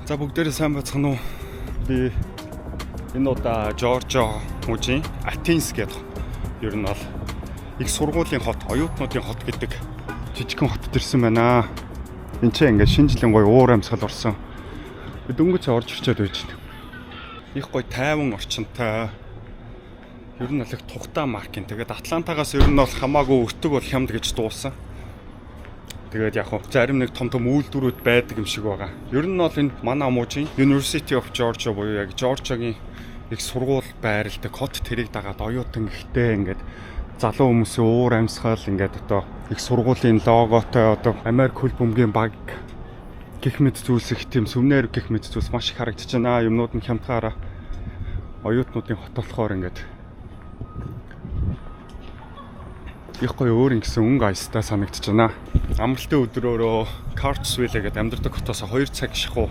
За бүгдээрээ сайн байцгаана уу? Би энэ удаа Жоржо мужийн Атенс гэдэг ер нь бол их сургуулийн хот, оюутнуудын хот гэдэг жижигхэн хотод ирсэн байна. Энд ч ингээд шинэ жилийн гоё уур амьсгал орсон. Би дөнгөж орж ирчээд байж байна. Их гоё тайван орчинтай. Ер нь бол их тухтай маркийн. Тэгээд Атлантагаас ер нь бол хамаагүй өртөг бол хямд гэж дуулсан. Тэгээд яг хөө зарим нэг том үйлдвэрүүд байдаг юм шиг байгаа. Ер нь бол энэ манай мужийн University of Georgia буюу яг Georgia-гийн их сургууль байрладаг хот, тэрийг дагаад оюутан ихтэй ингээд залуу хүмүүсийн уур амьсгал ингээд одоо их сургуулийн логотой одоо Америк хөл бөмбөгийн баг гэх мэт зүйлс их тийм сүмнэр гэх мэт зүйлс маш их харагдаж байна. Юмнууд нь хямдгаараа оюутнуудын хот болохоор ингээд их гоё өөр ингэсэн өнгө аястай санагдаж байна. Амралтын өдрөөрөө Cartersville гэдэг амьдардаг хотоос 2 цаг шахуу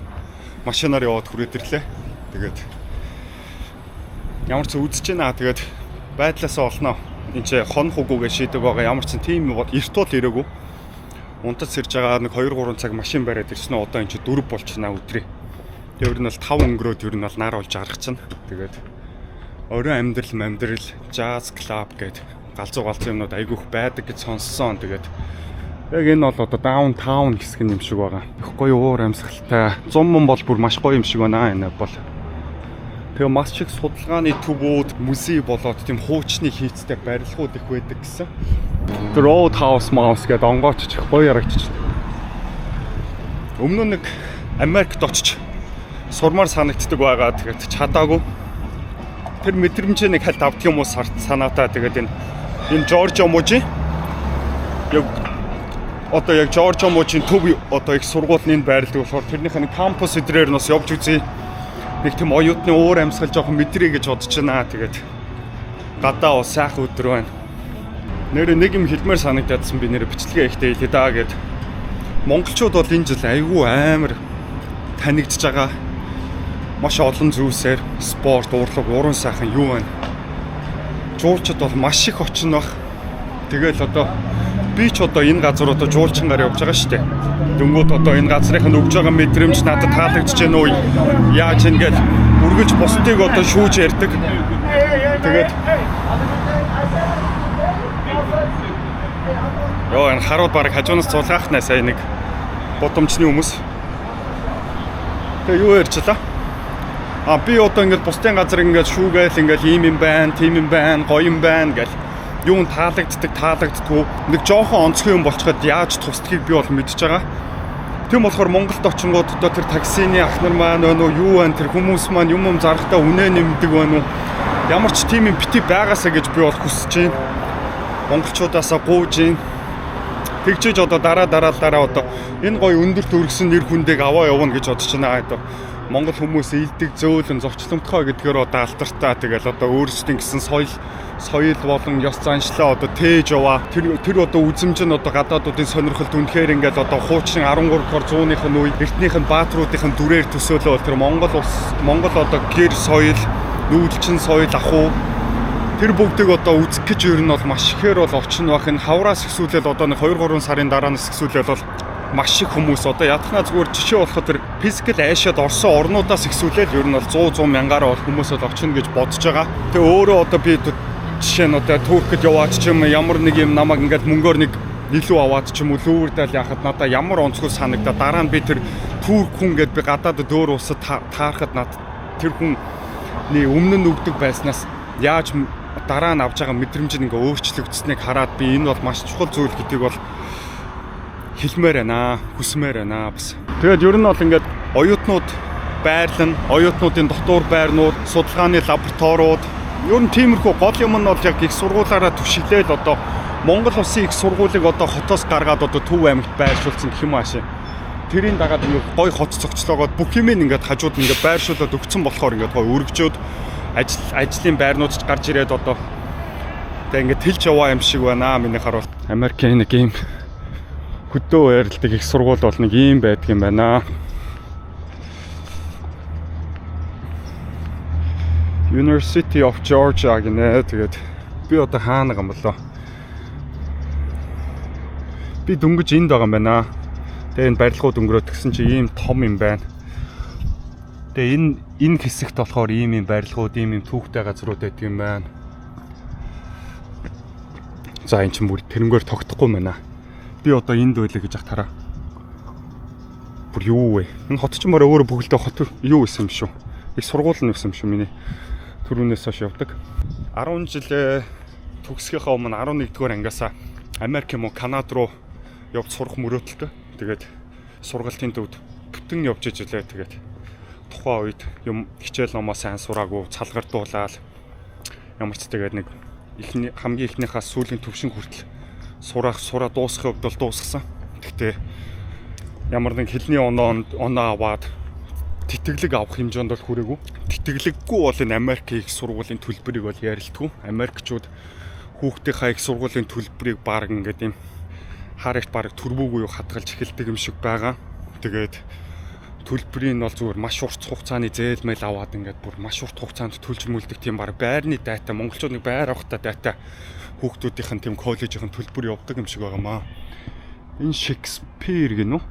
машинаар яваад хүрээд ирлээ. Тэгээд ямар ч үзэж байна. Тэгээд байдлаасаа олноо. Энд чи хон хугуугээ шийдэг байгаа. Ямар ч тийм эрт бол ирээгүй. Унтаж сэрж байгаа нэг 2-3 цаг машин бариад ирсэн нь одоо энэ чи 4 болчихно өдрий. Тэгээд ер нь бол 5 өнгөрөөд ер нь бол нар болж гарчихна. Тэгээд оройн амьдрал, jazz club гэдэг галзуу юмнууд айгүйх байдаг гэж сонссон. Тэгээд яг энэ бол одоо даунтаун хэсэг юм шиг байгаа. Их гоё уур амьсгалтай. 100 мөн бол бүр маш гоё юм шиг байна энэ бол. Тэгээ маш их судалгааны төвүүд, музей болоод тийм хуучны хийцтэй барилгууд их байдаг гэсэн. The Roadhouse Mouse гэдэг онгооч их гоё ярагдчих. Өмнө нэг Америкт очиж сурмаар санагддаг байгаа. Тэгээд чадаагүй. Тэр мэдрэмжийг хальт авдаг юм уу санаатай. Тэгээд энэ Жоржо мужийн яг Жоржо мужийн төв одоо их сургуулийн байрладаг болохоор тэрнийх нь кампус эдрээр нас явж үзье. Нэг тийм оюутны уур амьсгал жоохон мэдрээ гэж бодож байна. Тэгээд гадаа ус сайхан өдөр байна. Нэр нэг юм хэлмээр санагдчихсан би нэр бичлэгээ ихтэй хэлээ даа гэд. Монголчууд бол энэ жил айгүй амар танигдж байгаа. Маш олон зүйлсээр спорт, урлаг, уран сайхан юу байна. Жуулчид бол маш их очин баг. Тэгэл одоо би ч одоо энэ газар одоо жуулчингаар явж байгаа шүү дээ. Дөнгөд одоо энэ газрынх нь өгж байгаа мэдрэмж надад таалагдж байна уу? Яаж ингэж үргэлж бусдыг одоо шүүж ярьдаг. Тэгээд ёо энэ харууд баг хажуунаас цулгаахнаа сая нэг бодомчны хүмүүс. Тэгээ юу ярьчлаа? Би одоо ингээд бусдын газар ингээд шүүгээл ингээд ийм юм байна, тийм юм байна, гоё юм байна гэл юун таалагддаггүй нэг жоохон онцгой юм болчиход яаж тусдгийг би бол мэдчихэж байгаа. Тийм болохоор Монголд очингууд одоо тэр таксины ахнар маань өнөө юу байна, тэр хүмүүс маань юм зарахтаа үнэ нэмдэг байна уу? Ямар ч тийм юм бити байгаасаа гэж би бол хүсэж байна. Монголчуудаасаа гууж байна. Тэгжээж одоо дараа одоо энэ гоё өндөрт өргөсөн нэр хүндийг аваа явна гэж бодож байна. Одоо Монгол хүмүүс илдэг зөөлөн зовчломтгой гэдгээр одоо алдартай. Тэгэл одоо өөрсдийн гэсэн соёл болон ёс заншлаа одоо тээж яваа. Тэр одоо үзэмж нь одоо гадаадуудын сонирхолд үнэхээр ингээд одоо хуучин 13 дугаар зууных нь үе эртнийх нь баатруудын дүрээр төсөөлөө тэр Монгол одоо гэр соёл, нүүдэлчин соёл ахуй тэр бүгдийг одоо үзэх гэж ер нь бол маш ихээр бол очин байх. Энэ хавраас ихсүүлэл одоо нэг 2-3 сарын дараанаас ихсүүлэл бол маш их хүмүүс одоо ятгахна зүгээр жишээ болоход тэр физикал айшаад орсон орнуудаас ихсүүлэл ер нь бол 100 мянгаараа бол хүмүүс бол очино гэж бодож байгаа. Тэгээ өөрөө одоо би жишээ нь одоо Туркэд яваад ч юм ямар нэг юм намайг ингээд мөнгөөр нэг илүү аваад ч юм уу лүүрдэл яхад надаа ямар онцгой санагдаа дараа нь би тэр турк хүн гэд би гадаад дөөр усад таарахад над тэр хүний өмнө нь өгдөг байснаас яаж дараа нь авж байгаа мэдрэмж нь ингээ өөрчлөгдсөнийг хараад би энэ бол маш чухал зүйл гэдгийг бол хэлмээр байна, хүсмээр байна бас. Тэгээд ер нь бол ингээд оюутнууд байрлал, оюутнуудын дотор байрнууд, судалгааны лабораториуд ер нь тиймэрхүү гол юм нь бол яг их сургуулаараа түшиглээл одоо Монгол улсын их сургуулийг одоо хотоос гаргаад одоо Төв аймагт байршуулсан гэх юм аашаа. Тэрийн дагаад ингээд гой хот цогцлоогоод бүх юм ингээд хажууд ингээд байршуулад өгсөн болохоор ингээд гой өргөжөөд ажлын байрнууд ч гарч ирээд одоо тэг ингээд тэлж яваа юм шиг байна миний харвал. Америкийн нэг юм хөдөө байрладаг их сургууль бол нэг юм байдаг юм байна. University of Georgia гэнэ. Тэгээд би одоо хаана гам болоо? Би дөнгөж энд байгаа юм байна. Тэгээ энэ барилгууд өнгөрөөд гисэн чи ийм том юм байна. Тэгээ энэ хэсэгт болохоор ийм барилгууд, ийм түүхтэй газрууд байдаг юм байна. За энэ чинь бүр тэрнгээр тогтохгүй байна. Би одоо энд байлаа гэж хараа. Бүр юу вэ? Энэ хот ч мөрөө өөрөө бүгдээ хот юу байсан юм шүү. Их сургууль нь байсан юм шүү миний. Төрүүнээс хойш явдаг. 10 жил төгсгийнхаа өмнө 11 дугаар ангиасаа Америк юм уу Канада руу явж сурах мөрөөдөлтөй. Тэгээд сургалтын төвд бүтэн явж ижилээ. Тэгээд тухайн үед юм хичээл номоо сайн сураагүй, цалгартуулаад ямар ч тэгээд нэг хамгийн ихнийхээ сүүлийн төвшин хүртэл сураа дуусгахын хувьд бол дуусгасан. Гэхдээ ямар нэг хэлний оноо аваад тэтгэлэг авах хэмжээнд бол хүрээгүй. Тэтгэлэггүй бол энэ Америк их сургуулийн төлбөрийг бол ярилдаггүй. Америкчууд хүүхдийнхээ их сургуулийн төлбөрийг баг ингээд юм харагт баг төрбөөгүй хадгалж эхэлдэг юм шиг байгаа. Тэгээд төлбөрийн бол зүгээр маш урт хугацааны зээлмэл аваад ингээд бүр маш урт хугацаанд төлж мөлдөг тийм баг байрны дата монголчууд нэг байр авахта дата хүүхдүүдийнх нь тийм коллежийн төлбөр явдаг юм шиг байгаамаа. Энэ Шекспир гэнэ үү?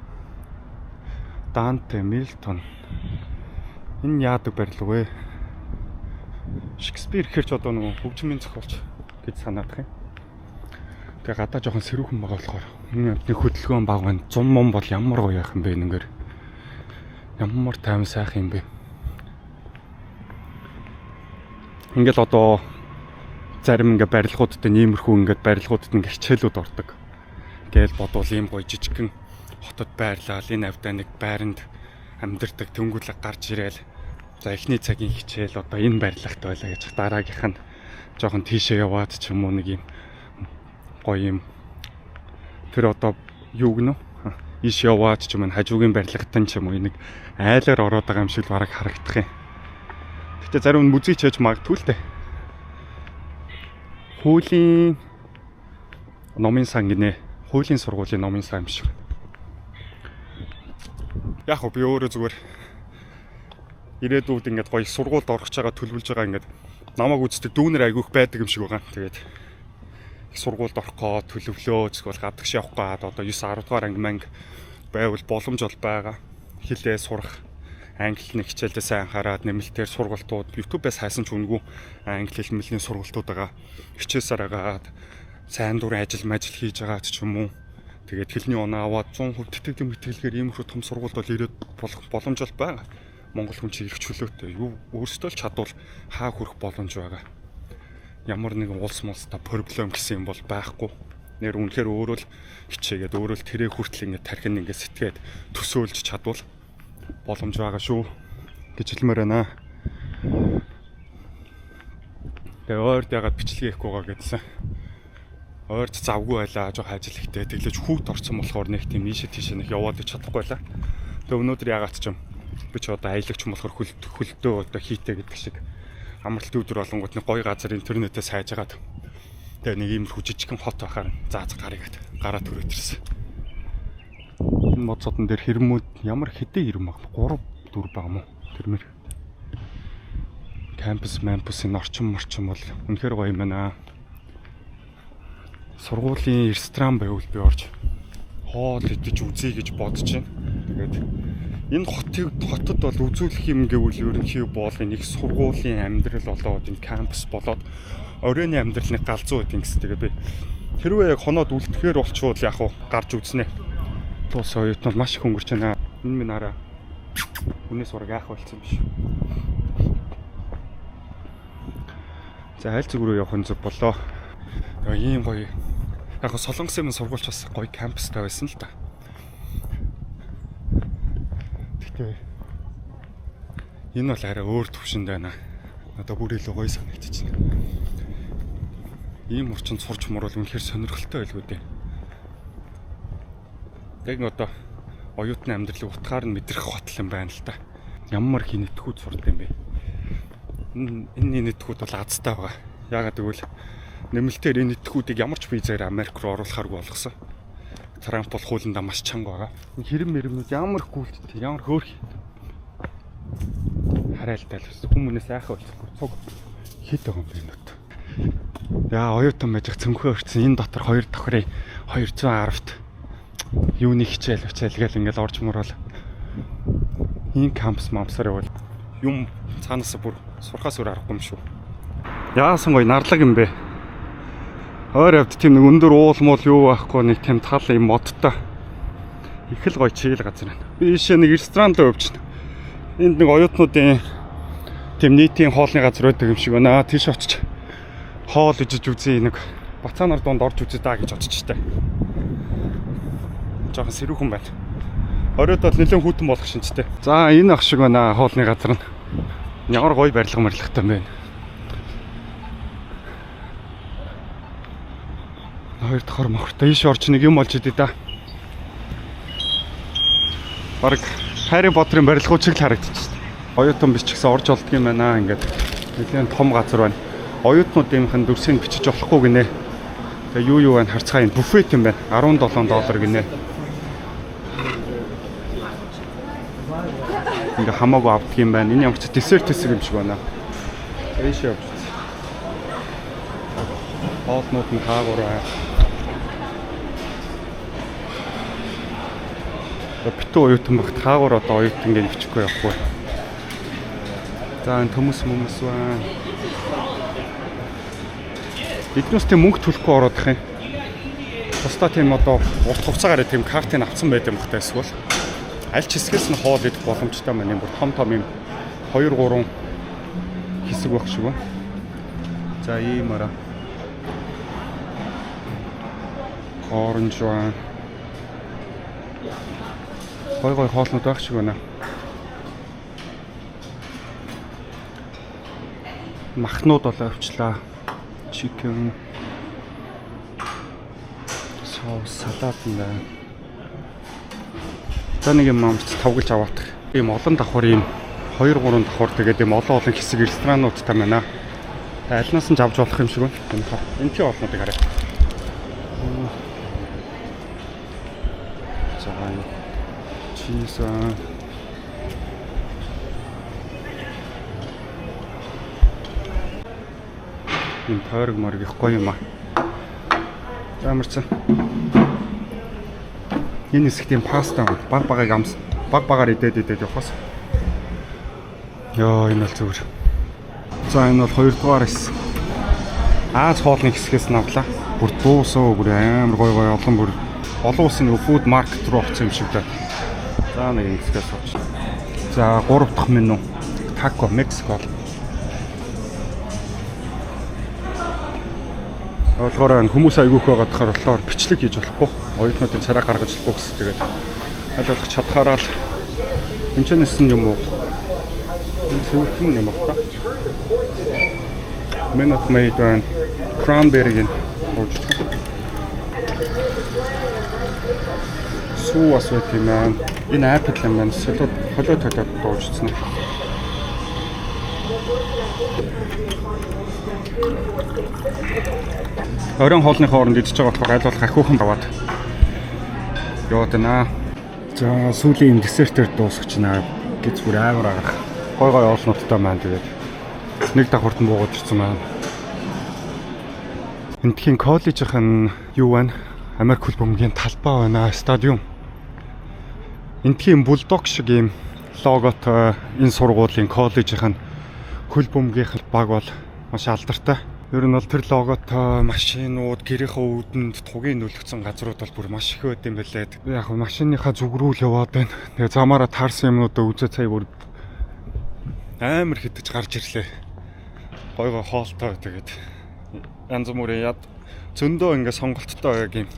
Данте, Милтон. Энэ яадаг барилга вэ? Шекспир хэрч одоо нэг хөгжмийн зохиолч гэж санаадах юм. Тэгээ гадаа жоохон сэрүүхэн байгаа болохоор энэ амтны хөдөлгөөн баг байна. Зум мом бол ямар гоё яах юм бэ энэгээр. Ямар тайван сайхан юм бэ. Ингээл одоо зарим ингээ барилгуудад иймэрхүү ингээ барилгуудад ингээ хичээлүүд ордог. Гээл бодвол ийм гоё жижигхэн хотод байрлал энэ авдаа нэг байранд амьдардаг тэнгүүлэг гарч ирээл. За эхний цагийн хичээл одоо энэ барилгад байлаа гэж дараагийнх нь жоохон тийшээ яваад ч юм уу нэг юм гоё юм. Тэр одоо юу гэнэ? Иш яваад ч юм хажуугийн барилгатан ч юм уу нэг айлаар ороод байгаа юм шиг бараг харагдах юм. Гэтэ зарим нь музей ч хийж магадгүй л дээ. Хуулийн номын сан гинэ. Хуулийн сургуулийн номын сан юм шиг. Яг би өөрөө зүгээр ирээдүйд ингээд гоё сургуульд орох гэж байгаа төлөвлөж байгаа ингээд намайг үздэг дүүнер айгүйх байдаг юм шиг байгаа. Тэгээд их сургуульд орохоо төлөвлөө эсвэл гадагш явах гээд одоо 9 10 дугаар анги манг байвал боломж бол байгаа. Хилээ сурах, англи нэг хичээлдээ сайн хараад нэмэлтээр сургалтууд YouTube-ээс хайсан ч үнгүй англи хэл мэлийн сургалтууд байгаа. Хичээсээр агаад сайн дурын ажил хийж байгаа ч юм уу. Тэгээд хэлний оноо аваад 100% тэтгэл мэтгэлгээр иймэрхүү том сургуульд бол ирээд болох боломж бол байгаа. Монгол хүн чинь ирэх чөлөөтэй. Юу өөрсдөө л чадвал хаа хүрэх боломж байгаа. Ямар нэгэн улс та проблем гэсэн юм бол байхгүй. Нэр үнэхээр өөрөө л хичээгээд өөрөө л тэрээ хүртэл ингэ тархин ингэ сэтгээд төсөөлж чадвал боломж байгаа шүү гэж хэлмээр байна. Тэгээ ойрд ягаад бичлэг хийхгүй байгаа гэдсэн. Ойрд завгүй байлаа, жоох ажил ихтэй. Тэглэж хүүт орсон болохоор нэг тийм ийшээ тийшээ нэг яваад чадахгүй байлаа. Тэгээ өнөөдөр ягаад ч юм би ч одоо аялагч юм болохоор хөлдөө одоо хийтэй гэдэг шиг амралтын өдөр болонгууд нэг гоё газар интернетээс хайж агаад тэгээ нэг иймэрхүү жижигхэн хот байхаар зааз гарыгаад гараа төрөөд ирсэн. Энэ моцодон дээр хэрмүүд ямар хэдэн ирэм баг 3 4 байгаа мó тэрмэр кампусын орчин бол үнэхээр гоё юм байна. Сургуулийн ресторан байвал би орж хоол идэж үзье гэж бодож байна. Тэгээд энэ хотод бол үзүүлэх юм гэвэл ерөнхий бол нэг сургуулийн амьдрал болоод энэ кампус болоод оройн амьдралны галзуу гэдэг юм. Тэгээ би хэрвээ яг хоноод үлдэхээр болчвол яг уу гарч үзнэ. Туус оюут нь маш их өнгөрч байна. Энэ минь араа үнээс ураг яах болсон биш. За аль зүг рүү явах нь зөв болоо. Ийм гоё. Яг Солонгосын сургуульч бас гоё кампустай байсан л да. Тэгтээ энэ бол арай өөр төвшөнд байна. Одоо бүр илүү гоё санагдчихна. Ийм орчинд сурч муурвал үнэхээр сонирхолтой байлгүй дээ. Яг одоо оюутны амьдралыг утгаар нь мэдрэх хотл юм байна л да. Ямар хинэтгүүд сурд юм бэ? Энэ нэтгүүд бол азтай байгаа. Яагаад гэвэл нэмэлтээр энэ нэтгүүдийг ямар ч визээр Америк руу оруулахааргүй болгосон. Трамп бол хуулиндаа маш чанга байгаа. Хэрэм мэрэмнүүд ямар гүйлттэй, ямар хөөх харайлтал хүмүүнээс айхаа болчихгүй цуг хит байгаа юм байна дот. Яа оюутан байж цөмхөө өрцөн энэ дотор 2 тохирыг 210-т юуны хичээл гээл ингээл орж муурал. Энэ кампус мамсаар явал юм цаанаас бүр сурхаас өөр аргагүй юм шүү. Яасан гоё нарлаг юм бэ. Өөр явд тийм нэг өндөр уул муул юу байхгүй нэг тийм тал юм модтой. Их л гоё чийл газар байна. Би ийшээ нэг ресторан руу явж байна. Энд нэг оюутнуудын тийм нийтийн хоолны газар байдаг юм шиг байна. Тийш очиж хоол ижиж үзье нэг бацаанаар донд орж үзье даа гэж бодчих штэ. Жохон сэрүүхэн байна. Оройд бол нэлээд хүүтэн болох шинжтэй. За энэ ах шиг байна хоолны газар нь. Ямар гоё барилга морилготой юм бэ. Хоёр дахь мохортой ийш орч нэг юм болж идэв да. Бараг Harry Potter-ын барилгууд шиг л харагдчихсан. Оюутан биш ч гэсэн орж олдг юм байна ингээд. Нэлээд том газар байна. Оюутнуудынх нь дүрсийг бичиж болохгүй гинэ. Тэгээ юу байна харцгаа энэ буфет юм байна. $17 гинэ. Ингээ хамаагүй авдаг юм байна. Энэ ямар ч десерт юм шиг байна. Эйш явж. Хоолнууд нь хаагураа. Битүү оюутан багт хаагур одоо оюутан гэж бичихгүй явахгүй. За энэ төмөс байна. Эднээс тийм мөнгө төлөхгүй ороод их юм. Тусдаа тийм одоо урт хугацаагаар тийм картыг авсан байт юм багтаа эсвэл аль ч хэсгээс нь хоол идэх боломжтой маань юм бүр том юм 2-3 хэсэг байх шиг байна. За ийм араа. Оранж байна. Гой хоолнууд байх шиг байна. Махнууд бол авчлаа. Chicken, соус, салат байна. За нэг юм амт тавгалж аваадах. Ийм олон давхар ийм 2-3 давхар тэгээд ийм олон хэсэг ресторануудтай байна. Альнаас нь авч болох юм шиг байна. Энэ тийм олнуудыг харъя. За чиз энэ тойрог морг их гоё юм аа. За амарсан. Энэ хэсэгт юм паста багаар идээд явахаас. Йоо энэ бол зүгээр. За энэ бол 2 дугаар хэсэг. Аз хоолны хэсгээс нь авлаа. Бүр дуусаа бүр амар гоё олон улсын фуд маркет руу очсон юм шиг байна. За нэг юм хэсгээс авч. За 3 дахь меню. Тако Мексико. Болохоор хүмүүс айгүйх байгаа тахаар болохоор бичлэг хийж болохгүй. Оюутнуудын царай гаргаж болохгүй гэсэн. Тэгээд аль болох чадхаараа л хэмжээнээс нь юм уу. Энэ зөвхөн юм байна. Minute Maid and Cranberry-ийн ууж. Сүү асуу тийм аа. Энэ апл юм байна. Холио толиод дуужсан. Орон хоолны хооронд идэж байгаа болохоор аль болох ахиухан даваад яваад байна. За сүүлийн десертээр дуусгаж байна. Гэц бүр амар агах. Гой олнуудтай маань тэгээд нэг давхарт нь буугаад ирсэн маань. Эндхийн коллежийн юу байна? Америк хөл бөмбөгийн талбай байна. Стадиум. Эндхийн булдог шиг юм логотой энэ сургуулийн коллежийн хөл бөмбөгийн баг бол маш алдартай. Ер нь бол тэр логотой машинууд гэрийнхээ үүдэнд тугийн нөлгцэн газрууд бол бүр маш их байд юм билээ. Яг машиныхаа зүг рүү л яваад байна. Тэгээ замаараа таарсан юмнуудаа үзээ цай бүр амар хитэж гарч ирлээ. Гой хоолтой тэгээд янз бүрийн яд зөндөө ингээ сонголттой юм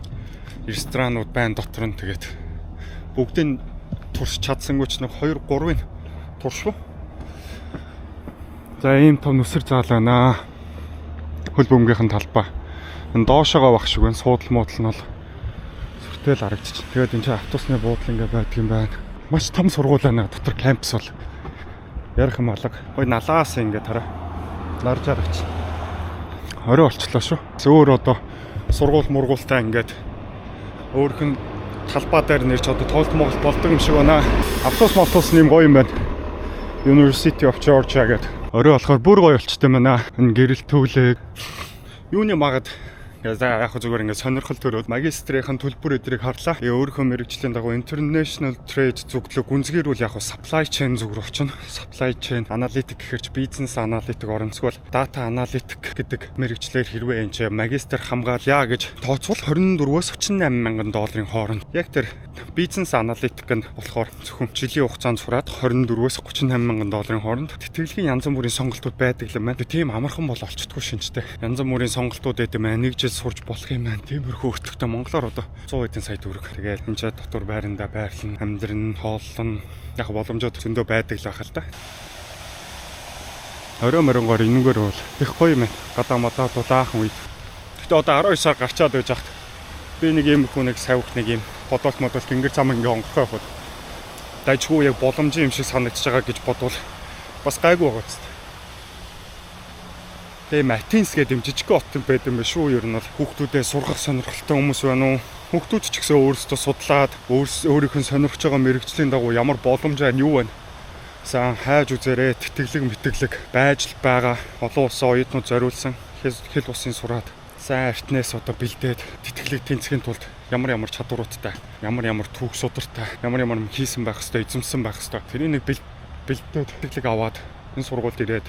ресторанууд байна дотор нь тэгээд бүгдийг турш чадсангүй ч нэг 2-3-ын турш. За ийм том нүсэр заал байна. Хөл бөмбөгийн талбай. Энэ доошоогоо баг шиг байна. Суудал муудал нь бол сүртэл харагдчих. Тэгээд энэ чинь автобусны буудлын ингээ байдаг юм байна. Маш том сургууль байна. Дотор кампус бол ярих юм алга. Хой налаас ингээ тараа. Ларж харагч. Орой болчлоо шүү. Өөр одоо сургууль мургуултай ингээд өөрх нь талбай дээр нэрч одоо тоглолт моголт болдог юм шиг байна. Автобус нэм гоё юм байна. University of Georgia гэдэг. Орой болохоор бүр гоё болчтой байна. Энэ гэрэл төвлэг юуны магад За яг зүгээр ингээд сонирхол төрөөд магистрийн төлбөр өдрийг харлаа. Өөрийнхөө мэрэгжлийн дагуу international trade зүглэг гүнзгийрүүл яг supply chain зүг рүү очино. Supply chain analytic гэхэрч бизнес аналитик орносгол data analytic гэдэг мэрэгчлэр хэрвээ энэ магистр хамгаалъя гэж тооцвол 24-өөс 38 мянган долларын хооронд. Яг тэр бизнес аналитик нь болохоор зөвхөн жилийн хугацаанд сураад 24-өөс 38 мянган долларын хооронд тэтгэлгийн янз бүрийн сонголтууд байдаг юм байна. Тийм амархан бол олцдоггүй шинжтэй. Янз бүрийн сонголтууд байдаг маань нэг жил сурж болох юм байна. Тиймэрхүү өртөгтэй Монголоор одоо 100 эдийн сая төгрөг. Тэгээд энэ ч дотор байранда байрлан, амьдрын, хооллон яг боломжууд зөндөө байдаг л байх л да. Орой мөрөнгөөр энэгээр бол их гоё юм. Гадаа мадаа дулаахан үед. Гэтэ одоо 12 сар гарчаад байж хат. Би нэг юм хүн нэг савх нэг юм бодолт гингэр зам ингээ онгохой явахад дайчгүй яг боломжийн юм шиг санагдаж байгаа гэж бодвол бас гайгүй байгаа ч. Тэгээ Матинс гэдэг юм жижиг хот юм байд юм шүү. Ер нь бол хүүхдүүдэд сургах сонирхолтой хүмүүс байна уу? Хүүхдүүд ч гэсэн өөрсдөө судлаад өөрийнх нь сонирхож байгаа мэрэгжлийн дагуу ямар боломж байна юу байна? За хайж үзээрэй. Тэтгэлэг мэтгэлэг байж л байгаа. Олон улсын оюутнууд зориулсан хэл усын сураад сайн артнээс одоо бэлдээд тэтгэлэг тэнцэхийн тулд ямар чадваруудтай, ямар түүх судартай, ямар хийсэн байх хэвээр, эзэмсэн байх хэвээр. Тэрийг нэг бэлдээд тэтгэлэг аваад энэ сургуульд ирээд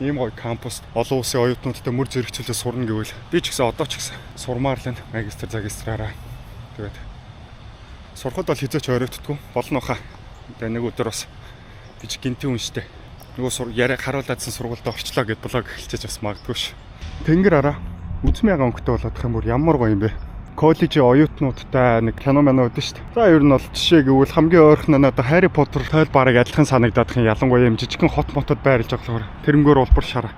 ийм гоё кампус олон улсын оюутнуудтай мөр зэрэгцүүлээ сурна гэвэл би ч гэсэн одоо ч гэсэн сурмаар л магистр загистраараа. Тэгээд сурахад бол хизээч оройтдгүй болно хаа. Тэгээд нэг өдөр бас гэж гинтэн үнштэй. Нөгөө яриа харуулаадсан сургуульд орчлоо гэд блог хэлчихэж бас магадгүй ш. Тэнгэр араа үзмээ өнгөтэй болоодох юм бүр ямар гоё юм бэ. Коллежийн оюутнуудтай нэг кино уудсан шүү дээ. За ер нь бол жишээ гэвэл хамгийн ойрхон нь одоо Harry Potter тойл бараг адилхан санагдаад их ялангуяа юм жижигхэн хот мотод байрлаж байгаа болохоор тэрнгөр улбар шараа.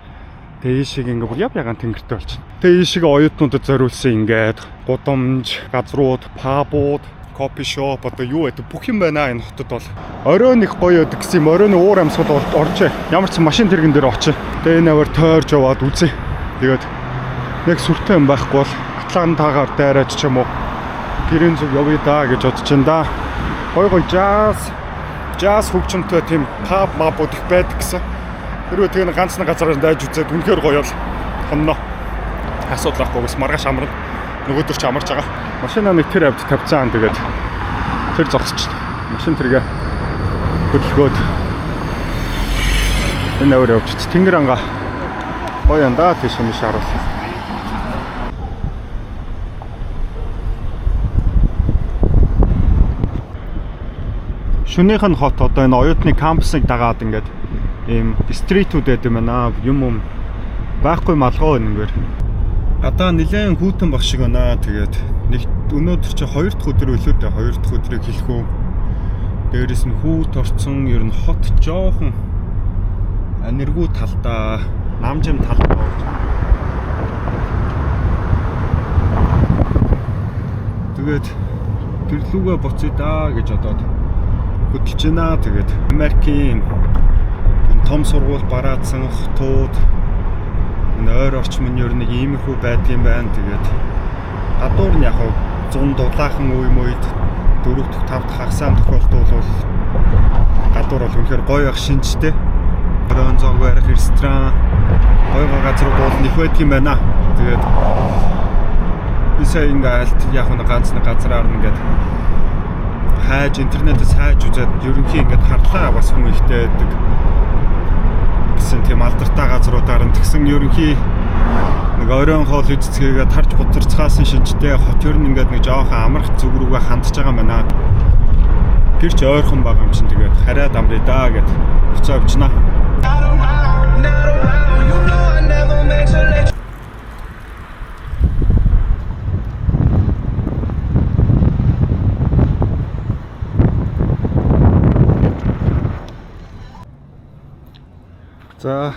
Тэгээ ийшиг ингээ бүр ягаан тэнгэртэй болчихно. Тэгээ ийшиг оюутнуудад зориулсан ингээд гудамж, газрууд, пабууд, кофе шоп одоо юу гэдэг бүх юм байна энэ хотод бол. Оройн их гоё өдөг гэсэн юм. Оройн уур амьсгал орж ямар ч машин тэрэгэн дээр очив. Тэгээ нэвэр тойрж яваад үзье. Тэгээд нэг сүртэй юм байхгүй бол Атлантагаар дайраач ч юм уу гэрэн зүг явъя да гэж бодож байна да. Гоё jazz хөгжмөнтэй тийм pub map-ууд их байдаг гэсэн. Тэрвээ тэгээ ганц нэг газараар дайж үзээд үнэхээр гоё бол хонно. Асуудал байхгүй бас маргааш амарна. Нөгөөдөр ч амарч байгаа. Машина нэг тэр авд тавьцаан тэгээд тэр зогсчих. Машин тэргээ хөдөлгөөд энэ өөр явчих. Тэнгэр ангаа гоё юм да тийш юм шааруулсан. Шөнийх нь хот одоо энэ оюутны кампусыг дагаад ингээд ийм стритүүд байдаг юм байна. Юм байхгүй малгай нэгээр. Гадаа нэлээд хүүтэн баг шиг байна. Тэгээд нэг өнөөдөр чи 2 дахь өдөр өлөө дээ. 2 дахь өдрийг хэлэх үү. Дээрээс нь хүүт орцсон ер нь хот жоохон аниргуу талдаа, намжим талдаа болж. Тэгээд тэрлүүгээ буцъя да гэж бодоод хөдөлж байна. Тэгээд Америкийн том сургууль бараадсан хотууд энэ ойр орчим нь ер нь иймэрхүү байдгийн байна. Тэгээд гадуур нь яг 100 дулаахан үе мөйд 4 дахь 5 дахь хагасаан тохиолдол бол гадуур бол үнэхээр гоё их шинжтэй. Оройн зоог барих ресторан, гоё газрууд бол их байдаг юм байна. Тэгээд бисаа ингээд яг нэг ганц нэг газраар ингээд хайж интернетээс хайж үзээд ерөнхий ингээд харлаа бас хүн ихтэй байдаг гэсэн тийм алдартай газруудаар нь тэгсэн ерөнхий нэг оройн хоол үзцгээгээ тарж буцарцгаасан шинжтэй хот ер нь ингээд нэг жоохон амрах зүг рүүгээ хандж байгаа юм байна. Гэрч ойрхон байгаа юм чинь тэгээд хараад амраа да гэд буцаа авчнаа. За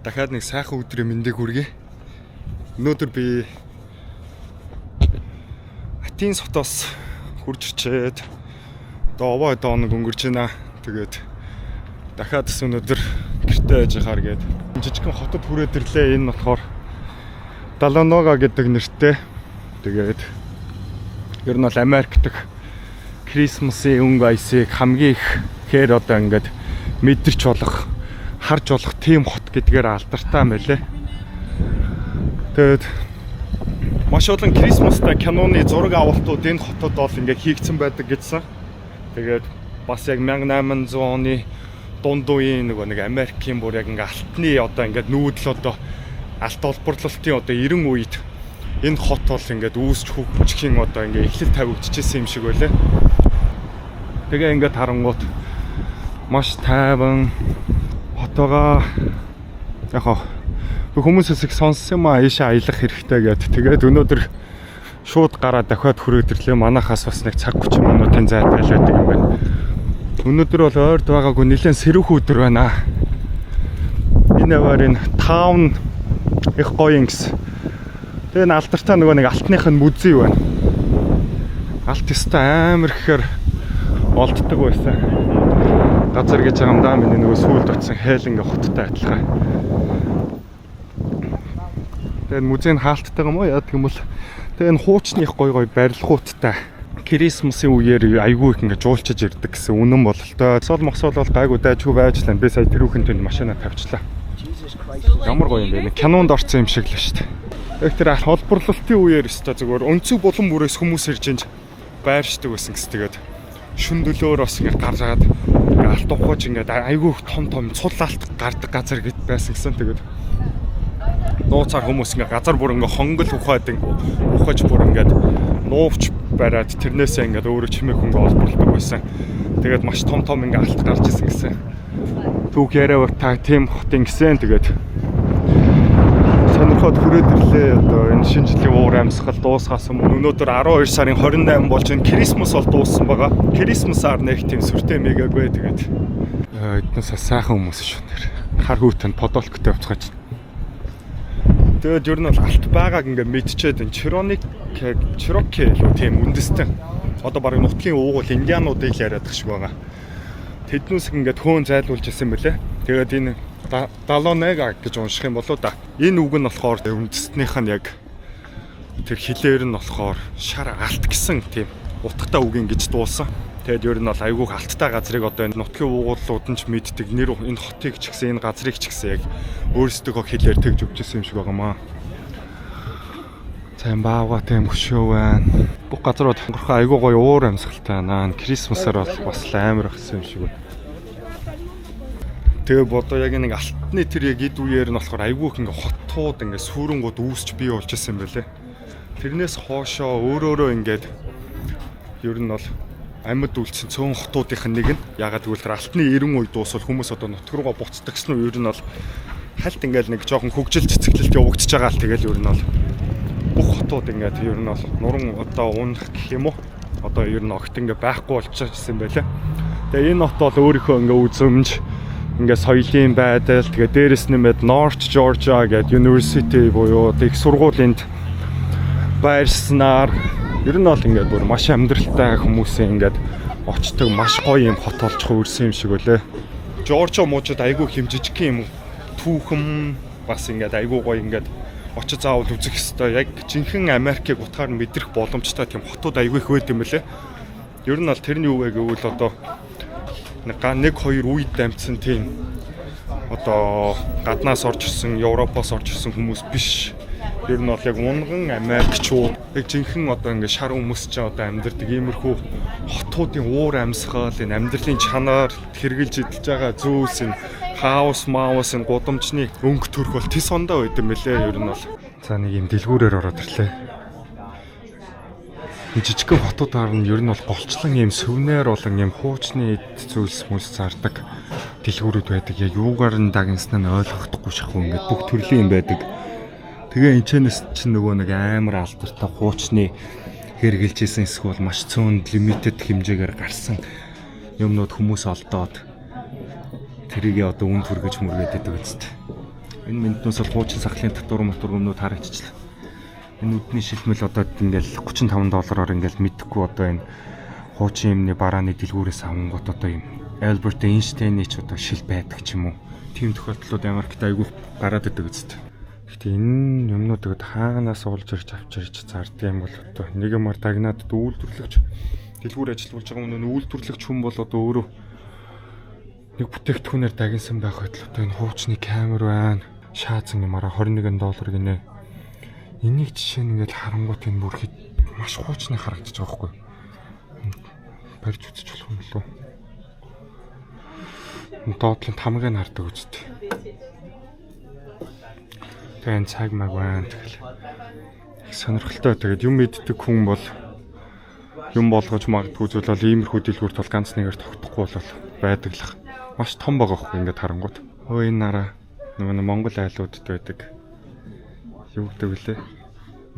дахиад нэг сайхан өдрийн мэндийг хүргэе. Өнөөдөр би Атин хотоос хурж ирчээд одоо овоо нэг өнгөрч байна. Тэгээд дахиад бас өнөөдөр гэртээ байж хаар гээд жижигхэн хотод хүрээд ирлээ. Энэ болохоор Даланога гэдэг нэртэй. Тэгээд ер нь бол Америк дэх Крисмасын өнгө айсыг хамгийн ихээр одоо ингээд мэдэрч болох, харж болох тийм хот гэдгээр алдартай юм байлээ. Тэгээд маш олон Крисмастай киноны зураг авалтууд энэ хотод бол ингээ хийгдсэн байдаг гэсэн. Тэгээд бас яг 1800 оны дунд үеийн нэг Америкийн бүр яг ингээ алтны одоо ингээ нүүдэл одоо алт олборлолтын одоо 90 үед энэ хот бол ингээ үүсч хөгжихийн одоо ингээ эхлэл тавигдчихсэн юм шиг байлаа. Тэгээ ингээ харангуут маш тайван хотоогоо яг хүмүүсээс их сонссон юм аашаа аялах хэрэгтэй гэдэг. Тэгээд өнөөдөр шууд гараа дахиад хүрээдэрлээ. Манайхаас бас нэг цаг 30 минутын зайлшгүй байдаг юм байна. Өнөөдөр бол ойрд байгаагүй нэлээд сэрүүх өдөр байна. Энэ аваар энэ таун их гоё юм гэсэн. Тэгээ алдартай нөгөө нэг алтных нь музей байна. Алт ёстой амар ихээр олддог байсан. Газар гэж байгаа юм даа миний нөгөө сүүлд очсон хайланга хоттой адилхан. Тэгээд музейн хаалттайгаа юм уу яа гэх юм бол тэгээд энэ хуучны их гоё барилгуудтай Крисмасын үеэр айгүй их ингээд жуулчиж ирдэг гэсэн үнэн бололтой. Сол мосол бол гайгүй дайжгүй байж лээ. Би сая тэрүүхэн тэнд машина тавьчлаа. Ямар гоё юм бэ? Кинонд орсон юм шиг л шүү дээ. Яг тэр холборлолтын үеэр өстой зүгээр өнцөг булан бүрээс хүмүүс ирж ин байршдаг байсан гэс. Тэгээд шүн дөлөөр бас ингээд гаргаад алт ухаж ингээд айгүй том цул алт гардаг газар гэд байсан гэсэн. Тэгээд нууцаар хүмүүс ингээ газар бүр ингээ хонгол ухаж бүр ингээд нуувч бариад тэрнээсээ ингээ өөрөө чимээ хөнгө олборлдог байсан. Тэгээд маш том ингээ алт гарч ирсэн гэсэн. Түүх яриа та тийм хотын гэсэн. Тэгээд сонирхоод хүрээдэрлээ. Одоо энэ шинэ жилийн уур амьсгал дуусгасан мөн өнөөдөр 12 сарын 28 болж энэ Крисмас бол дууссан байгаа. Крисмасаар нэг тийм сүртэй мэгаагүй. Тэгээд эднээс сайхан хүмүүс шүү нэр. Хар хүүтэнд подолктой явцгаач. Тэгээд ер нь бол алт байгааг ингээ мэдчихэд энэ Чироки илүү тийм үндэстэй. Одоо барыг нутгийн уугуул индиануудыг л яриад шиг байгаа. Тэднээс ингээд хөөн зайлуулж ирсэн мөлий. Тэгээд энэ Далонега гэж унших юм болоо да. Энэ үг нь болохоор үндэстнийх нь яг тэр хилээр нь болохоор шар алт гэсэн тийм утгатай үг ингэж дуулсан. Тэгээд ер нь бол айгүйх алттай газрыг одоо энэ нутгийн уугуулууд нь ч мэддэг нэр энэ хотыг ч гэсэн энэ газрыг ч гэсэн яг өөрсдөө хилээр тэгж өгчсэн юм шиг байгаамаа. Сайн баага тийм хөшөө байна. Бүх газрууд хангорхоо айгүй гоё уур амьсгалтай байна. Крисмасаар бол бас амар ахсан юм шиг байна. Тэгээ бодоо яг нэг алтны тэр яг эд үеэр нь болохоор айгүйх ингээ хотууд ингээ сүрэнгууд үүсч бий болж ирсэн юм байлээ. Тэрнээс хоошоо өөрөө ингээд ер нь бол амьд үлдсэн цөөн хотуудын нэг нь ягаад гэвэл тэр алтны 90 үед дуусвал хүмүүс одоо нутг руугаа буцдаг гэсэн нь ер нь бол хальт ингээл нэг жоохон хөгжил цэцгэлэлт явагдаж байгаа л тэгэл ер нь бол бүх хотууд ингээд ер нь бол нуран одоо унах гэх юм уу одоо ер нь огт ингээ байхгүй болчихсон байлаа. Тэгээ энэ хот бол өөрийнхөө ингээ үзэмж ингээ соёлын байдал тэгээ дээрэс нэмээд North Georgia гэдэг University буюу их сургуулинд байрснаар ер нь бол ингээд бүр маш амьдралтай хүмүүсийн ингээд очдог маш гоё юм хот олж хөрсөн юм шиг үлээ. Жоржо муужид айгүй хэмжижиг юм түүхэм бас ингээд айгүй гоё ингээд очиж заавал үзэх ёстой. Яг жинхэнэ Америкийг утгаар нь мэдрэх боломжтой тийм хотууд айгүй их байд юм лээ. Ер нь бол тэрний юу вэ гэвэл одоо нэг хоёр үед дамжсан тийм одоо гаднаас орж ирсэн, Европоос орж ирсэн хүмүүс биш. Ер нь бол яг унган Америкчууд яг жинхэнэ одоо ингээд шар хүмүүс ч одоо амьдардаг иймэрхүү хотуудын уур амьсгал, энэ амьдралын чанар хэрэгжилж идэлж байгаа зүйлс энэ хаус маус энэ гудамжны өнгө төрх бол тис ондоо байд юм лээ. Ер нь бол за нэг юм дэлгүүрээр ороод ирлээ. Жижигхэн хотуудаар нь ер нь бол голчлон юм сүвнээр болон юм хуучны зүйлс мүлс зардаг дэлгүүрүүд байдаг. Яг юугаар нь дагнсан нь ойлгохдохгүй шахуу ингээд бүх төрлийн юм байдаг. Тэгээ энэчнээс чинь нөгөө нэг амар алдартай хуучны хэрэгжилжсэн эсвэл маш цөөн лимитэд хэмжээгээр гарсан юмнууд хүмүүс олдоод тэрийг одоо үнд хүргэж мөргээд байдаг үст. Энэ мэднээс бол хуучин сахлын татвар моторгомнууд харагдчихлаа. Энэ үдний шилмэл одоо ингээл $35 ингээл мэдхгүй одоо энэ хуучин юмны барааны дэлгүүрээс авангууд одоо юм Альберт Эйнштейний ч одоо шил байдаг ч юм уу. Тийм тохиолдлууд Америкт айгүй гараад идэг үст. Гэхдээ энэ юмнуудыг хаанаас уулж ирж авчирч зарддаг юм бол одоо нэг юмар дагнаад үйлдвэрлэгч дэлгүүр ажиллаж байгаа хүн үйлдвэрлэгч хүн бол одоо өөрөө нэг бүтээгдэхүүнээр дагнсан байх хөдөл одоо энэ хуучны камер байна. Шаацсан юмараа $21 гинэ. Энийг жишээ нь ингээд харангуут энэ бүр маш хуучны харагдаж байгаа хгүй. Барьж үзэж болох юм болов уу? Доотлын тамгыг нь хардаг үсттэй. Тэгээд цаг маг байна тэгэл. Их сонирхолтой. Тэгээд юм мэддэг хүн бол юм болгож магадгүй зүйл бол иймэрхүү дэлгүүрт бол ганц нэгээр тогтохгүй бол байдаг л. Маш том байгаа хгүй ингээд харангуут. Өө энэ нараа нөгөө Монгол айлуудад байдаг. Юу гэдэг вүлээ?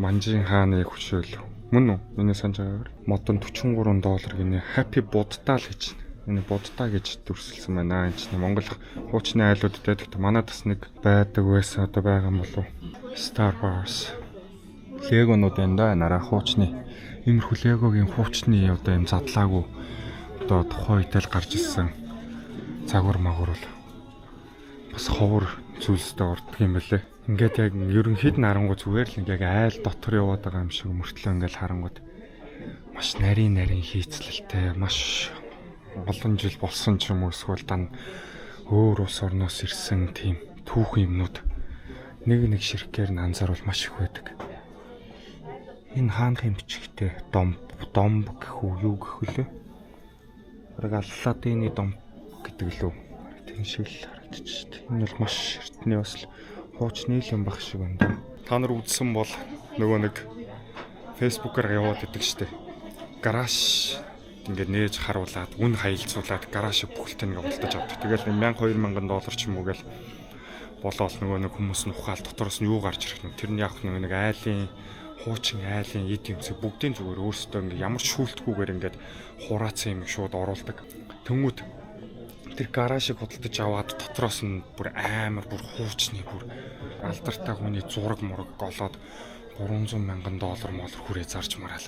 Манжин хааны хөшөөл. Мөн үү? Миний санаж байгаагаар модон $43 гинэ Happy Budda л гэж. Энэ Budda гэж дүрсэлсэн байна. Энд чинь Монгол хуучны айлуудад байдаг. Манай бас нэг байдаг байсан одоо байгаа юм болов. Star Wars. Легонууд энэ нараа хуучны иймэрхүү Легогийн хуучны одоо юм задлаагүй одоо тухайн үед л гарч ирсэн загвар магвар бол бас ховор зүйлстэй ордог юм байлээ. Ингээд яг ерөнхийд нь харангуй зүгээр л яг айл дотор яваад байгаа юм шиг мөртлөө ингээд харангуйд маш нарийн хийцлэлтэй маш олон жил болсон ч юм уу эсвэл дан өөр улс орноос ирсэн тийм түүхэн юмнууд нэг ширхгээр нь анзаарвал маш их байдаг. Энэ хаанхын бичгтэй домб гэх үү юу гэх вүлээ? Бараг Алладины домб гэдэг лөө. Тийм шиг л харагдаж шүү дээ. Энэ бол маш эртний бас хуучны юм баг шиг байна. Та нар үзсэн бол нөгөө нэг фэйсбүүкээр яваад идэг шүү дээ. Гараж ингээд нээж харуулад үн хаялцуулаад гараж бүхэлдээ ингээд болтож авдаг. Тэгэл $1000-2000 ч юм уу гэл болоод нөгөө нэг хүмүүс нь ухаал дотороос нь юу гарч ирэх нь тэрний явах нэг айлын хуучин айлын эд юмсыг бүгдийн зүгээр өөрсдөө ингээд ямар ч шүүлтгүйгээр ингээд хураацсан юм шууд оруулдаг. Тэнгүүд тэр гаражийг худалдаж аваад дотроос нь бүр амар бүр хуучны бүр алдартай хүний зураг мураг голоод $300,000 хүрээ зарж мараал.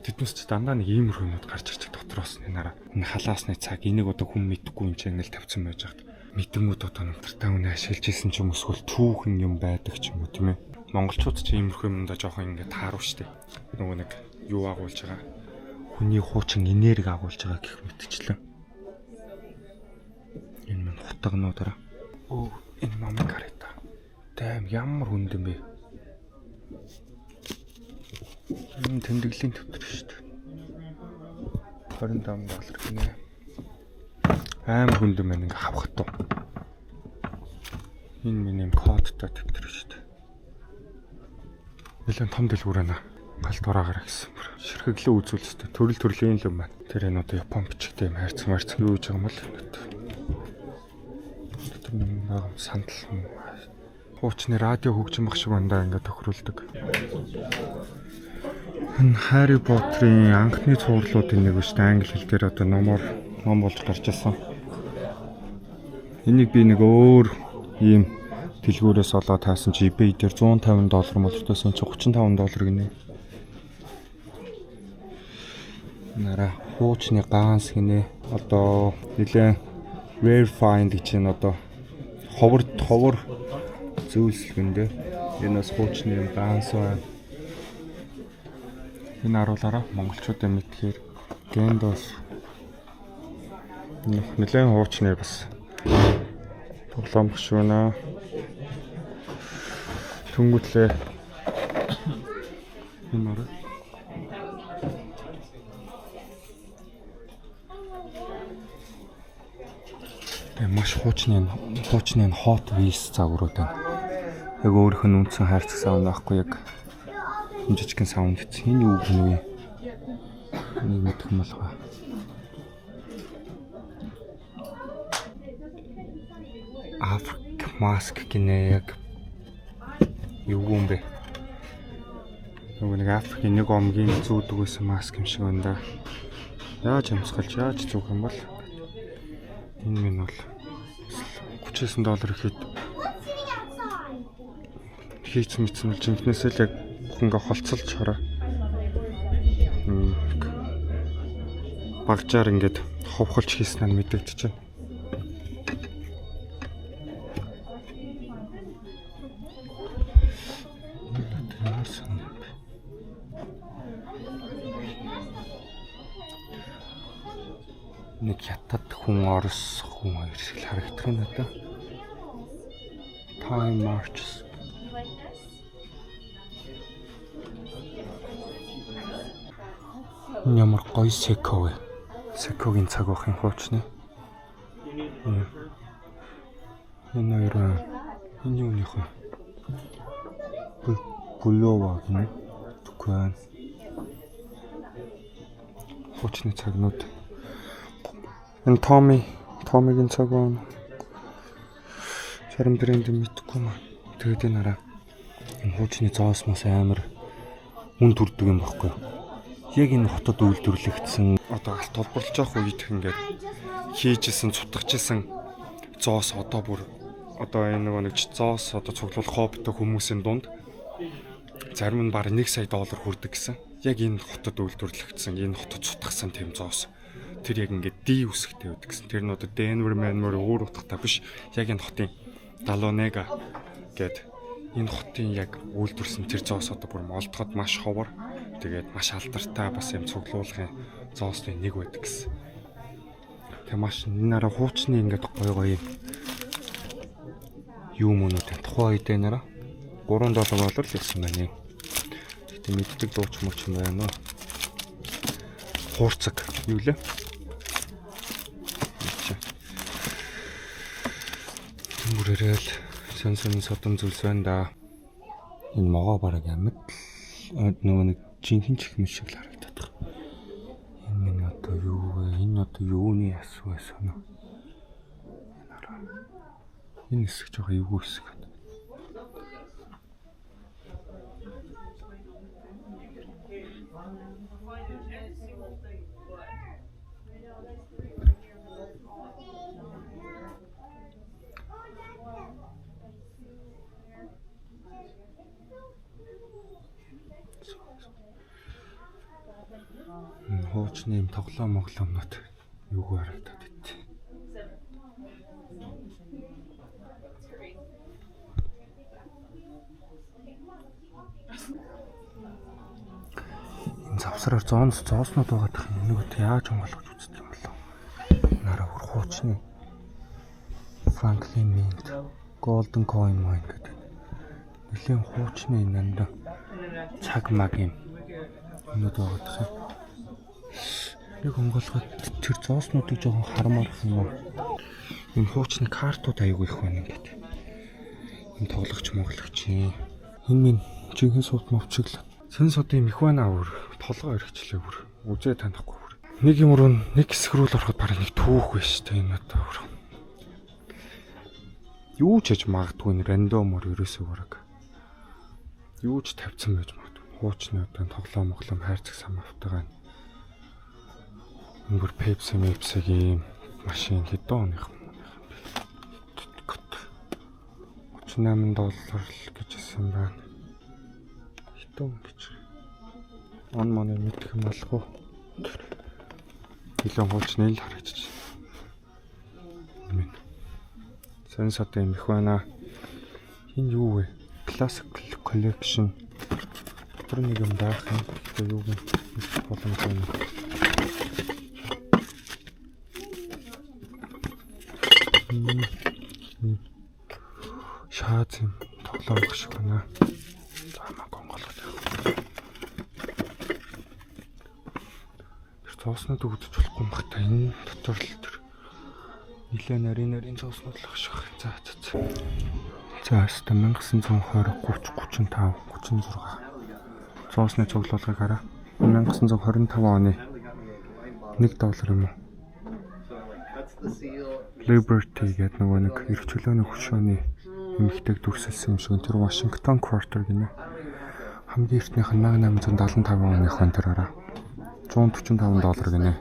Тэднээс ч дандаа нэг иймэр хүмүүс гарч ирчих дотроос нь нараа. Энэ халаасны цаг энийг одоо хүн мэдхгүй юм чинь ингээл тавьсан байж хаад. Мэдэнгүүд одоо намтартай үнэ ашиглаж исэн ч юм эсвэл түүхэн юм байдаг ч юм уу тийм ээ. Монголчууд ч иймэрхүү юмдаа жоохон ингээд таарав штэ. Нөгөө нэг юу агуулж байгаа. Хүний хуучин энерги агуулж байгаа гэх мэтчлэн. Энэ мань хутагнуудаараа. Оо энэ номыг хараа. Дэм ямар хүнд юм бэ? Энэ тэмдэглэлийн төвтөр штэ. $25 гинэ. Амар хүнд юм байна ингээ хавхат туу. Энэ миний кодтой төвтөр штэ. Нэлээд том дэлгүүр байна. Галт ураагаар гэсэн. Ширхэглээ үзүүлсэн. Төрлийн юм байна. Тэр энэ одоо Япон бичгтэй юм хайрцаг юу гэж байгаа юм бол. Тэр нэг сандал хуучны радио хөгжим баг шиг бандаа ингээд тохируулдаг. Энэ Harry Potter-ын анхны цувралуудын нэг шүү дээ. Англи хэл дээр одоо ном болж гарч ирсэн. Энийг би нэг өөр ийм дэлгүүрээс олоод таасан чи eBay дээр $150 молтойсон чи $35 гинэ. Нара хуучны ганс гинэ. Одоо нэлээ rare find гэж нь одоо ховор зүйлсэлгэндээ энэ бас хуучны ганс байна. Энэ харуулаараа монголчуудаа мэдхээр Gandalf нэлээд хуучны бас тоглоом багш байна. Түнгүтлээ энэ арай маш хуучны Hot Wheels загварууд байна. Яг өөрийнх нь үндсэн хайрцаг саунд байхгүй яг жижигхэн саунд гэсэн. Энэ юу гэнэ вэ? Нэг мэдэх юм болоо. Африк маск гинэ яг юу юм бэ? Нөгөө нэг Африкийн нэг омгийн зүүдэг байсан маск юм шиг байна да. Яаж амсгалж яаж зүүх юм бол энэ минь бол $39 ихэд хийц мэдсэн л жинхнээсээ л яг ингээ холцолж хараа. Багжаар ингээд ховхолж хийсэн нь мэдэгдэж байна. Нэг хятад хүн орос хүн хоёр шиг харагдах нь одоо. Time marches. Энэ ямар гоё секо вэ? Секогийн цаг ах юм хуучны. Энэ хоёр энэ юуных вэ? Булова гэнэ. Түкэн. Хуучны цагнууд. Энэ Томигийн цаг байна. Шарам брэнд мэдхгүй маа. Тэгээд энэ араа энэ хуучны зоос мас амар үн төрдөг юм баггүй. Яг энэ хотод үйлдвэрлэгдсэн одоо алт толборлож явах үед ингээд хийжсэн, цутгажсэн зоос одоо бүр одоо энэ нэг зоос одоо цуглуулах хоббитой хүмүүсийн дунд зарим нь бараг $1 сая хүрдэг гэсэн. Яг энэ хотод үйлдвэрлэгдсэн, энэ хотод цутгасан тэм зоос. Тэр яг ингээд D үсгтэй байдаг гэсэн. Тэр нь одоо Denver өөр утгатай биш. Яг энэ хотын 71 гээд энэ хотын яг үйлдвэрсэн тэр зоос одоо бүр молдоход маш ховор. Тэгээд маш алдартай бас юм цуглуулгын зоосны нэг байдаг гэсэн. Тэг маш энэ нараа хуучны ингээд гоё юм өнөтэй тухайн үед энэ нараа $3 л гэсэн байна. Тэгтээ мэддэг дууч мууч юм байна уу? Хуурцаг юу лээ? Мөрөөрөл сэн содон зүйлс байна да. Энэ могоо бараг амьд нөгөө нэг жинхэнэ чихмэл шиг л харагдаад байна. Энэ одоо юу вэ? Энэ одоо юуны асуу байсан нь? Энэ хэсэг жоо эвгүй хэсэг байна. Хуучны юм тоглоомнууд юугүй харагдаад байт. Энэ завсраар зооснууд байгаа нэг яаж онгойлгож үздэг юм болов? Нараа бүр хуучны Franklin Mint Golden Coin Mine гэдэг. Нэлийн хуучны энэ цаг маг юм. Өнөд байгаа юм. Яг онгойлгоод тэр зооснуудыг жоохон хармаар юм. Энэ хуучны картууд аягүй их байна гэдэг. Энэ тоглогч моглогч. Энэ минь жинхэнэ сууд мовчглаа. Сэн содын их байна өөр. Толгой өргөчлөө бүр. Үзээ танихгүй бүр. Нэг юм руу нэг хэсэг рүү л ороход бараг нэг түүх биш тэ энэ одоо бүр. Юу ч хийж магадгүй энэ рандомор ерөөсөө бараг. Юу ч тавьсан байж магадгүй. Хуучны одоо тоглоом хайрцаг самавтайгаа. Бүр Pepsi-гийн машин хэдэн оных юм бэ? $38 л гэж хэлсэн байна. Хэдэн гэж. Он манай мэдэх юм алгүй. Илүү хуучны л харагдчих. Сэн содын их байна. Энэ юу вэ? Classic Collection. Тэр нэг юм даах юм. Тэр юу вэ? Боломжтой. Шаац юм тоглоомох шиг байна. Замаа гонголгож байгаа. Тэр зооснууд өгдөж болохгүй юм бахта энэ дотор л тэр нилээ нарийн зооснууд л агших. За. За хаста 1920 30 35 36 зоосны цуглуулгыг хараа. 1925 оны $1 юм уу? Liberty гэдэг нэг эрх чөлөөний хөшөөний эмэгтэйг дүрсэлсэн юм шиг. Тэр Washington Quarter гинэ. Хамгийн эртнийх нь 1875 оных нь тэр араа $145 гинэ.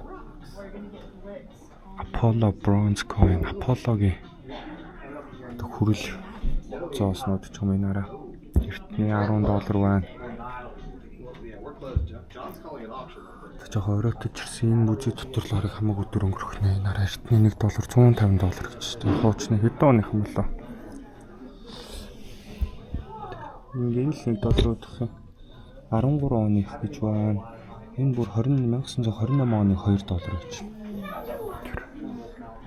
Apollo Bronze Coin, Apollo-гийн хүрэл зооснууд ч юм энэ араа эртний $10 байна. Жохо оройтой чирсэн энэ бүжиг дотор л хараг хамаагүй өдөр өнгөрөх нэ. Энэ араа эртний $1 $150 гэж тийм. Хуучны хэдэн оных юм болоо. Энэ л $1 гэх юм. 13 оных гэж байна. Энэ бүр 1928 оны $2 гэж.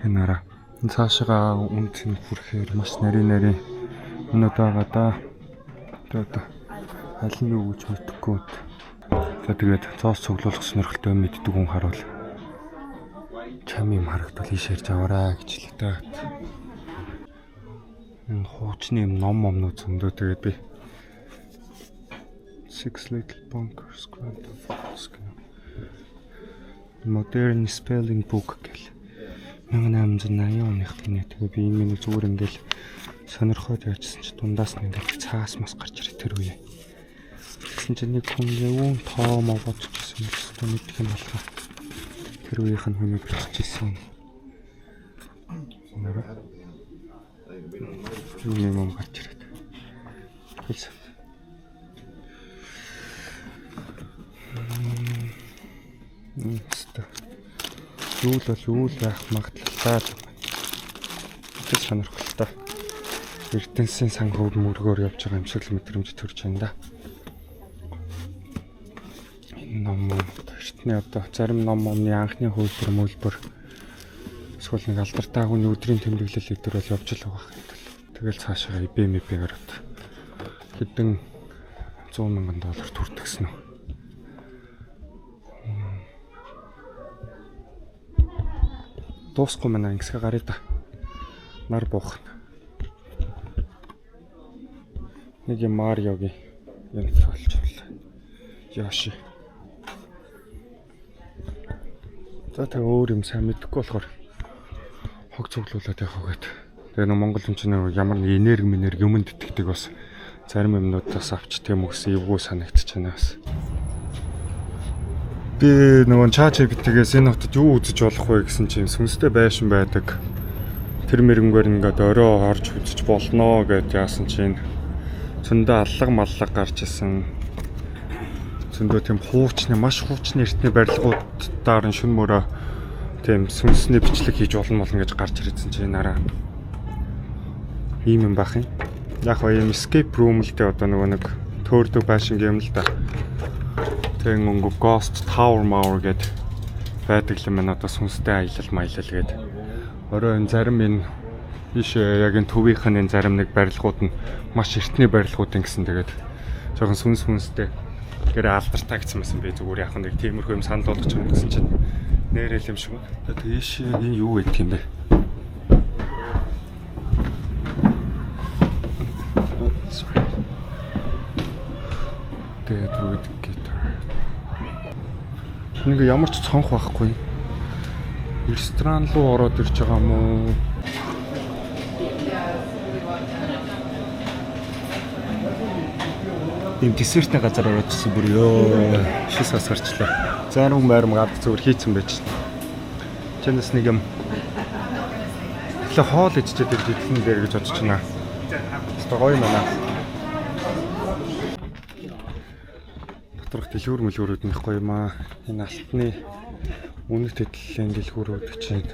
Энэ араа энэ цаашаа үнд нь хүрэхээр маш нарийн өнөд байгаа да. Тэгээд аль нь юу гэж мэдэхгүй. За тэгээд цоос цуглуулах сонирхолтой мэддэг хүн харуул чам юм харагдвал ийш ярьж аваарай гэж л та. Энэ хуучны юм ном зөндөө тэгээд би Six Little Bunkers Grand Falls Modern Spelling Book гэл 1880 оных нэ. Тэгээ би энэ нэг зүгээр ингээл сонирхоод явчихсан чи дундаас нь ингээл цаас мас гарч ирэх тэр үе. Тэгсэн чинь нэг хүн юу тоо могооччихсан юм шиг мэдэх юм болоо. Тэр үеийнх нь хүнийг биччихсэн. Юм гарч ирээд. Хэлсэн. Юу л байх магадлалтай. Тэр сонирхолтой. Эрдэнэсийн санхүү мөргөөр явж байгаа юм шиг л мэдрэмж төрж байна да. Энэ ном эртний одоо зарим номны анхны хөлбөр эсвэл нэг алдартай хүний өдрийн тэмдэглэл өдөр бол явж л байгаа юм. Тэгэл цаашаа IBM-ээр хэдэн $100,000 түртгсэн үү. Дуусахгүй манай ингэсгээ гарыг да. Нар буухна. Нэг юм Мариогийн юм толж байна. Яши. За тэг өөр юм сайн мэдэхгүй болохоор хог цуглуулад явах гээд. Тэгээ нэг Монгол хүн чинь ямар нэг энерги юмд итгэдэг бас зарим юмнуудаас авчдаг юм гэсэн эвгүй санагдчихэж байна бас. Би нөгөө ChatGPT-гээс энэ хотод юу үзэж болох вэ гэсэн чинь сүнстэй байшин байдаг. Тэр мэрэнгээр ингээд орой орж үзэж болно гэд яасан чинь зөндөө аллаг маллаг гарч исэн. Зөндөө тийм маш хуучны эртний барилгуудаар шүн мөрөө тийм сүнсний бичлэг хийж болно гэж гарч ирсэн чинь нараа. Ийм юм бах юм. Яг ба юм escape room л дээ одоо нөгөө нэг төөрдөг байшин юм л да. Тэг өнгө Ghost Tower гэд байдаг юм байна. Одоо сүнстэй маялал гэд. Орой энэ зарим энэ биш яг энэ төвийнх нь энэ зарим нэг барилгууд нь маш эртний барилгууд гэсэн тэгээд жоохон сүнстэй гэрээ алдартай гэсэн байсан би зүгээр яг нэг тиймэрхүү юм санал болгож байгаа гэсэн чинь нэрэл юм шиг. Тэгээд ийш энэ юу гэдэг юм бэ? Тэгээд рүү нэг ямар ч цонх байхгүй. Ресторан руу ороод ирж байгаа юм уу? Ийм десертний газар ороодсон бүр ёо. Шис хас гарчлаа. Зарим морим гад зүгээр хийцэн байж. Чэнэс нэг юм. Эхлээ хоол иччихэд идэх дээр гэж бодож байна. Өстой гоё мана. Доторх дэлгүүр их гоё юм аа. Энэ алтны үнэт хөдөлгөөний дэлгүүрүүд чинь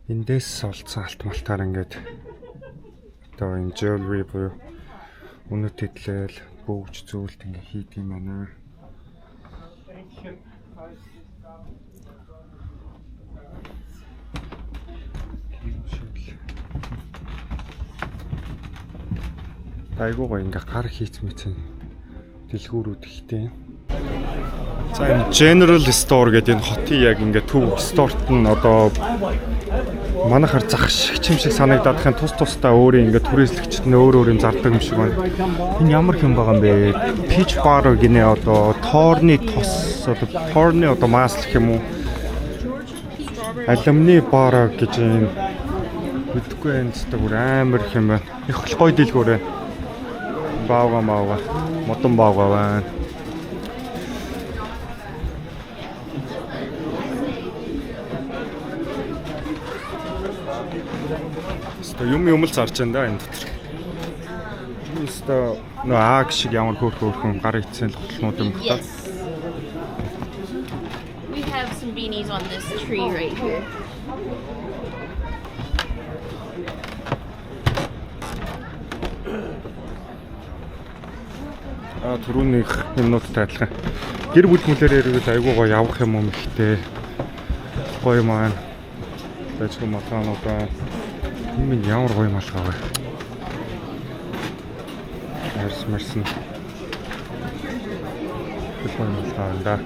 эндээс олцсон алт малтаар ингээд одоо энэ jewelry буюу үнэт хөдлөл бөгж зүйлт ингээ хийдэг юм байна. Айгуугаа ингээ гар хийцмэцэн дэлгүүрүүд ихтэй. За энэ General Store гэдэг энэ хотын яг ингээ төв сторт нь одоо манайхаар зах шиг юм шиг санагдаад хань тусдаа өөрийн ингээ түрээслэгчд нь өөр юм зардаг юм шиг байна. Энэ ямар хэм байгаа юм бэ? Peach bar гинэ одоо тоорны тос одоо тоорны одоо маслах юм уу? Алюминий бар гэж юм мэдгүй энэ зөв бүр амар хэм байна. Их гоё дэлгүүрээ. Баага модон баага байна. Юм л зарж байна да энэ дотор. Өстой нөө ааг шиг ямар хөөрхөн гар ицсэн л хөтлнүүд юм байна. We have some beanies on this tree right here. Түрүүнийх юмнуудтай адилхан. Гэр бүл мөлөөр ирвэл айгуу гоё явах юм юм ихтэй. Гоё маань. Тэжгүй матаанууд байна. Энэ ямар гоё малгай вэ? Мерсэн. Бүхэн болтоонда.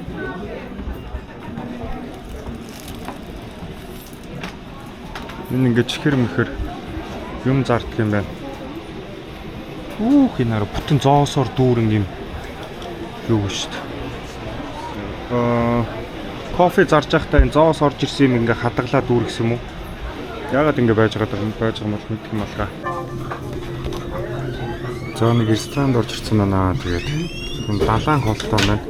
Энэ ингээд чихэр мэхэр юм зарддаг юм байна. Хинаар бүтэн зоосоор дүүрэн юм юу шүү дээ. Кофе зарж байхдаа энэ зоос орж ирсэн юм ингээ хадгалаад дүүрэх юм уу? Яагаад ингэ байж байгаа юм бол мэдэх юм болгаа. За нэг ресторанд орж ирсэн байна. Тэгээд далайн холтоо байна.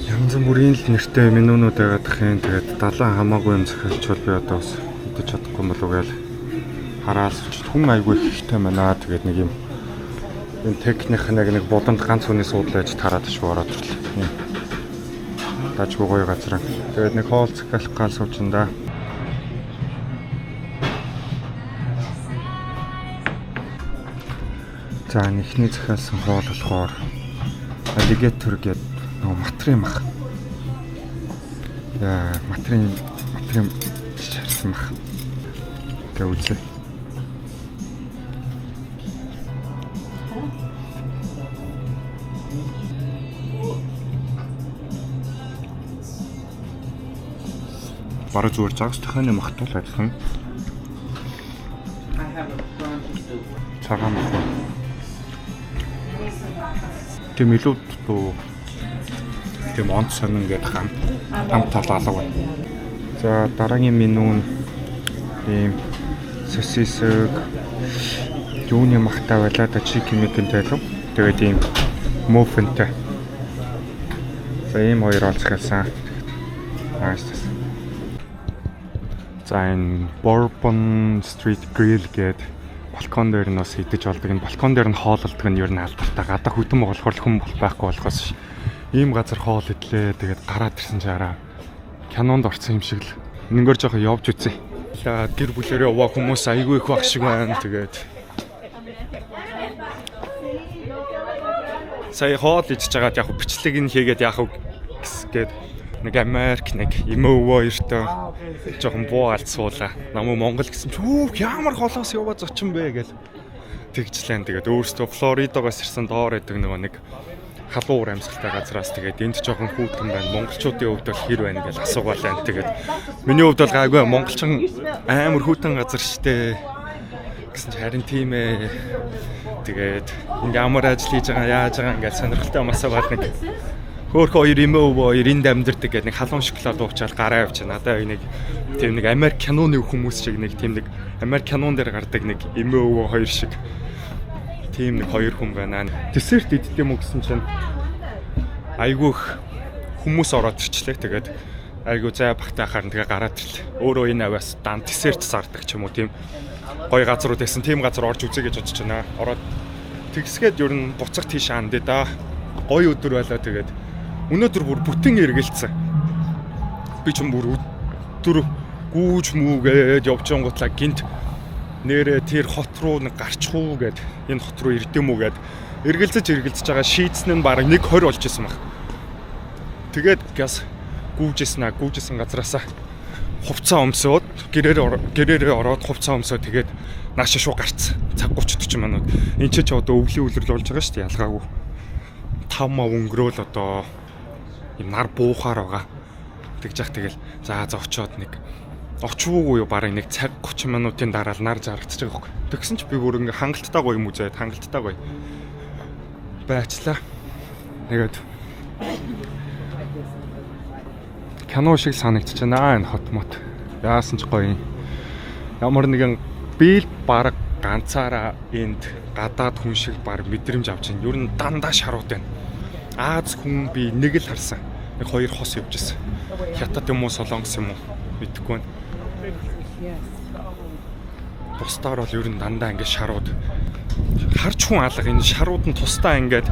Янз бүрийн л нэртэй менюнууд байгаад тахын. Тэгээд далайн хамаагүй юм захиалчвал би одоо бас мэдэж чадахгүй юм болов гээл хараал хүн айгүй ихтэй байна. Тэгээд нэг юм энэ техникх нэг буланд ганц хүний суудлаж тараад шүү ороод ирлээ. Дажгүй гоё газар. Тэгээд нэг хоол захиалах гал суучнда. За нэхний захиалсан хоол болохоор аллигатор гэдэг нөгөө матрын мах. Яа, матрын шарсан мах. Тэгээ үзье. Бараг зүгээр загас таханы махтуул ажиллах. Цагаан мах. Тэм илүү дуу. Тэм онц сонин гэдэг хамт талаалга байна. За дараагийн меню нь ийм сосисэг юуны махтай байлаа да чикен мэгэнтэй л. Тэгээд ийм муффинтэй. За ийм хоёр олцгоолсан. Nice. За энэ Bourbon Street Grill гэдэг балкон дээр нь бас идэж болдог. Энэ балкон дээр нь хооллолдог нь ер нь алдартай. Гадаа хөдөн болохоор хүн байхгүй болохоос ийм газар хоол идлээ. Тэгээд гараад ирсэн чараа кинонд орсон юм шиг л нэгөр жоохон явж үзье. Гэр бүлэрээ яваа хүмүүс айгүй их баг шиг байна. Тэгээд сая хоол идэж байгаад яг бичлэг нь хийгээд яг гэсгээд нэг Америк нэг имөвөө өртөө жоохон буу алдсуулаа. Намуу Монгол гэсэн чи ямар холоос яваа зочин бэ гэл тэгжлэн. Тэгээд өөрөөсөө Флоридагаас ирсэн доор идэг нэг халуур амьсгалтай газраас тэгээд энд жоохон хүүтэн байна. Монголчуудын хувьд бол хэр байна гэж асуугаалаа. Тэгээд миний хувьд бол гайгүй монголчин амар хүүтэн газар штэ гэсэн чи харин тийм ээ. Тэгээд ингээ амар ажил хийж байгаа яаж байгаа ингээд сонирхолтой юм асуугаад нэг хөөхөө хоёр имөө хоёр энд амьдэрдэг гэдэг нэг халуун шоколад уучаал гараа явчихна. Надаа нэг тийм нэг Америк киноны хүмүүс шиг нэг тийм нэг Америк кинон дээр гардаг нэг имөө хоёр шиг тийм нэг хоёр хүн байна. Десерт иддэг юм уу гэсэн чинь айгүйх хүмүүс ороод ирчлээ. Тэгээд айгүй зай багтаахаар тэгээ гараад ирлээ. Өөрөө энэ аваас дан десерт зардаг ч юм уу тийм гоё газрууд байсан. Тийм газар орж үзье гэж бодож байна. Ороод тэгсгээд ер нь буцах тийш аандээ да. Гоё өдөр байлаа тэгээд өнөөдөр бүр бүтэн эргэлцсэн. Би ч бүр өдөр гүүж мүүгээд явж байгаатлаа гинт нэрэ тэр хот руу нэг гарчихуу гэд энэ хот руу ирдэм үү гэд эргэлзэж байгаа шийдсэн нь бараг 1:20 болж исэн баг. Тэгээд газ гүүжсэн газраасаа хувцас өмсөөд гэрээрээ ороод хувцас өмсөө тэгээд наашаа шууд гарцсан. Цаг 30-40 минут. Энд ч одоо өвлийн үлрэл болж байгаа шүү дээ ялгаагүй. 5 мав өнгөрөөл одоо юм нар буухаар байгаа. Тэгж яах тэгэл за очоод нэг очвоогүй юу бараг нэг цаг 30 минутын дараа л нар зарагдчих байгаа хөөх. Тэгсэн чи би бүр ингээ хангалттай гоё юм үзээд хангалттай гоё байцлаа. Тэгээд кино шиг санагдчихна энэ хот мот. Яасан ч гоё. Ямар нэгэн би бараг ганцаараа энд гадаад хүн шиг бараг мэдрэмж авч байна. Ер нь дандаа шарууд байна. Аз хүн би нэг л харсан. Нэг хоёр хос явж ирсэн. Хятад юм уу солонгос юм уу мэдэхгүй байна. Тусдаар бол ер нь дандаа ингэ шарууд харж хүн алга энэ шарууд нь тусдаа ингээд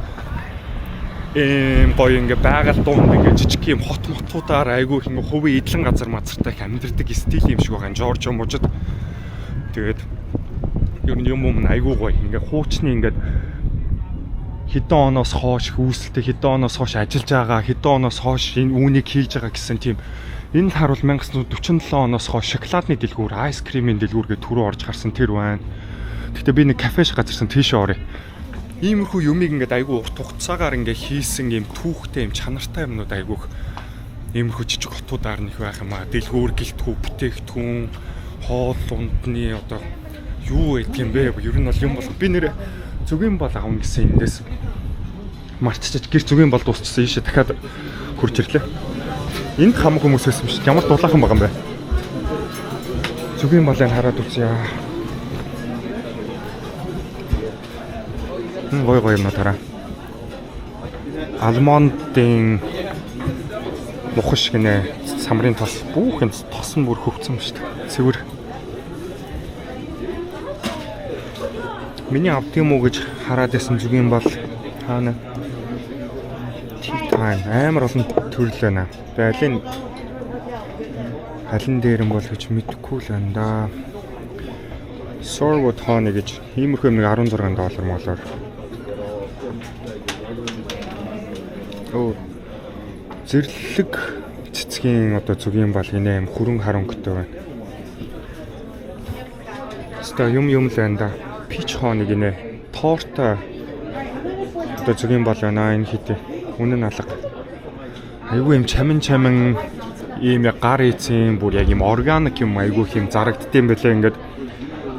гоё ингээ байгаль дунд ингээ жижиг юм хот мотуудаар айгүй их ингээ хувийн эдлэн газар мазартай их амьдэрдэг стил юм шиг байгаа. Жорж мужид тэгээд ер нь юм айгүй гоё ингээ хуучны ингээ хэдэн оноос хойш хүүсэлтэй хэдэн оноос хойш ажиллаж байгаа хэдэн оноос хойш энэ үүнийг хийж байгаа гэсэн тийм энэ харуул 1947 оноос хойш шоколадны дэлгүүр айс кримийн дэлгүүр гэж түрүү орж гарсан тэр байна. Гэтэ би нэг кафе шиг газарсан тийш орё. Иймэрхүү юмыг ингээд айгүй урт хугацаагаар ингээд хийсэн юм түүхтэй юм чанартай юмнууд айгүй иймэрхүү жижиг хотуудаар нэх байх юм аа. Дэлгүүр гэлтгүү бүтээгдэхүүн хоол ундны одоо юу гэдэг юм бэ? Ер нь бол юм бол би нэр зүгийн бол авна гэсэн эндээс марччих гэр зүгийн бол дуусчихсан ийшээ дахиад хурж ирлээ. Энд хамаг хүмүүс байсан шүү дээ. Ямар дулаахан байгаа юм бэ? Зүгийн болыг хараад үзье. Гой юмнууд хараа. Алмондын мухаш гинэ самрын тос бүхэн тос нь бүр хөвцөн шүү дээ. Цэвэр. Миний авт юм уу гэж хараад байсан зүгийн бол хаана амар олон төрөл байна. Тэгээ алин дээр юм бол гэж мэдэхгүй л байна да. Sorwood Honey гэж иймэрхүү нэг $16 молоор. Зэрлэг цэцгийн одоо зүгийн бол инээ юм хүрэн харанхтай байна. Ста юм л байна да. Peach Honey гинэ. Торта одоо зүгийн бол байна энэ хитэ. Үнэн алга. Айгүй юм чамин ийм гар ийцэн бүр яг юм органик юм айгүй юм зарагддсан байлаа ингээд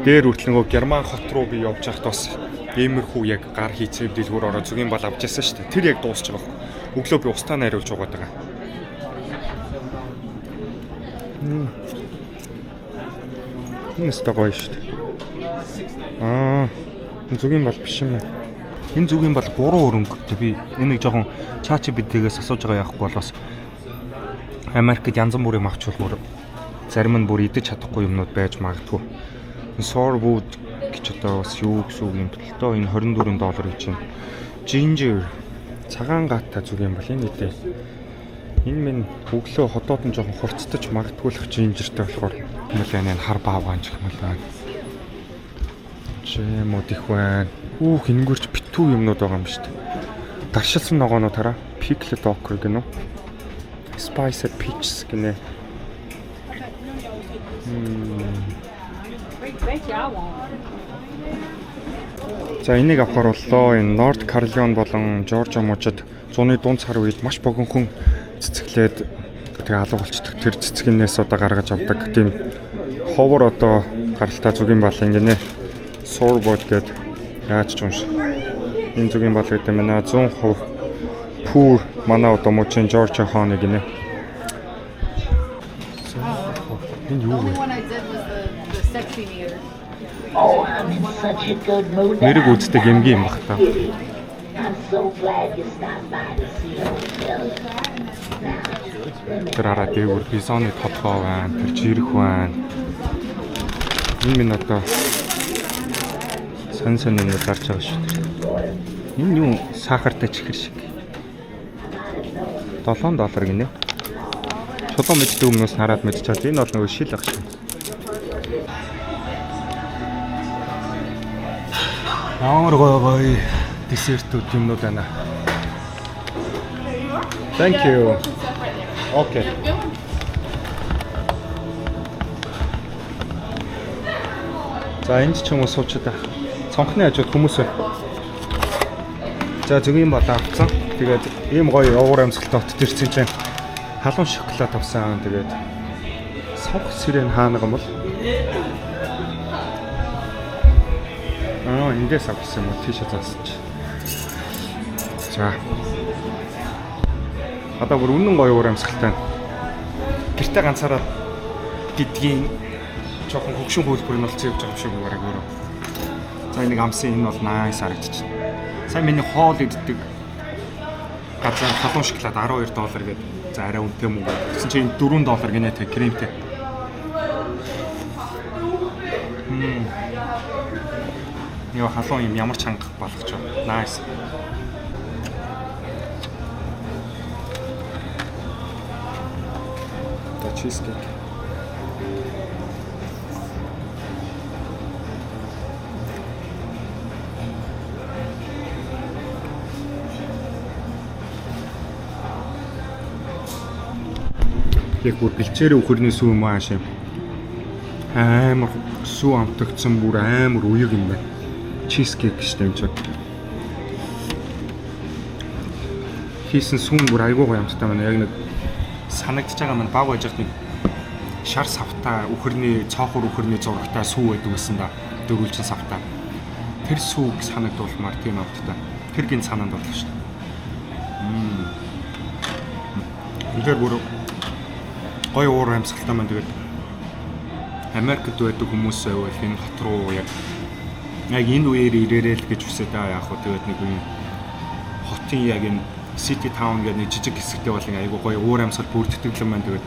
дээр үртлэнгөө герман хот руу би явж байхад бас иймэрхүү яг гар хийцэн дэлгүүр ороо зүгийн бол авч яасан шүү дээ. Тэр яг дуусч байгаа байхгүй. Өглөө би устаа найруулж угаад байгаа. Энэ стагой шүү дээ. Зүгийн бол биш юм. Энэ зүгийн бол 3 өрөнгөтэй. Би энийг жоохон чаачи бидгээс асууж байгаа яахгүй бол бас Америкт янз бүрийн авчулмаар зарим нь бүр идэж чадахгүй юмнууд байж магадгүй. Sorwood гэж одоо бас юу гэсэн үг юм бэ? Одоо энэ $24 гэж байна. Ginger цагаан гатаа зүг юм бол энэ үедээ. Энэ минь өглөө хотоод нь жоохон хурцтаж магадгүй л gingerтэй болохоор нэлээд энэ хар баавгаан гэх юм байна. Чэмүүд их байна. Хингэрч битүү юмнууд байгаа юм шүү дээ. Даршилсан ногоонууд хараа. Pickled okra гэнэ үү? Spiced peaches гинэ. За энийг авахар боллоо. Энэ North Carolina болон Georgia мужид зуны дунд сар үед маш богинохон цэцгэлээд тэгээ алга болчихдог. Тэр цэцгнээс одоо гаргаж авдаг. Тийм ховор одоо гаралтай зүгийн бал ингэнэ. Sorwood гэдэг яаж ч унш. Энэ зүгийн бал гэдэг манай 100% pure манай одоо мужийн Georgia Honey гинэ. Энэ юу вэ? Oh, I'm in such a good mood. Нэрийг үздэг эмгийн юм баг та. I'm so glad you stopped by to see hotel. Тэр араа дээгүүр бизоны толгоо байна, тэр жирэх байна. Энэ минь одоо сан юм гарч байгаа шүү дээ. Энэ юу сахартай чихэр шиг. $7 гинэ. Чулуун мэддэг өмнөөс хараад мэдчихад энэ бол нөгөө шил ах шиг. Ямар гоё десертүүд юмнууд байна. Thank you. Okay. За энд ч юм уу сууч та. Цонхны хажууд хүмүүс байна. За зүгийн бол авцсан. Тэгээд ийм гоё уур амьсгалтай хот төр цэж байна. Халуун шоколад авсан. Тэгээд савх сирен хаана гам бол. Эндээс авсан юм уу тийш заасч. За. Одоо бүр үнэн гоё уур амьсгалтай. Гэртээ ганцаараа гэдгийн жоохон хөгшин хөлбөр нь бол цэвж байгаа юм шиг бараг өөрөө. За энийг амсан энэ бол nice харагдчих. Сайн миний хоол иддэг газар халуун шоколад $12 гэдэг. За арай үнэтэй мөнгө. Тэгсэн чинь $4 гинэ тэг кремтэй. Яа халуун юм ямар чанга болгоч. Nice. The cheesecake. Яг бүр бэлчээр өхөрний сүү юм ааш юм. Амар сүү амтагдсан бүр амар уяг юм байна. Cheesecake гэж тэмцээд. хийсэн сүүн бүр айгүй гоё амттай байна. Яг нэг санагдаж байгаа маань баг байж хат нэг шар савтай үхэрний цоохор үхэрний зурагтай сүү байдаг гэсэн да. Дөрвөлжин савтай. Тэр сүүг санагдуулмаар тийм амттай. Тэр гин санаанд орлоо шүү дээ. Үнээр бүр гоё уур амьсгалтай маань тэгээд Америкт байдаг хүмүүс байвал энэ хот руу яг энэ үеэр ирээрэй л гэж хүсэж байгаа. Яг хөө тэгээд нэг юм хотын яг энэ City Town гэдэг нэг жижиг хэсэгтэй бол айгүй гоё уур амьсгал бүрддэг юм байна. Тэгээд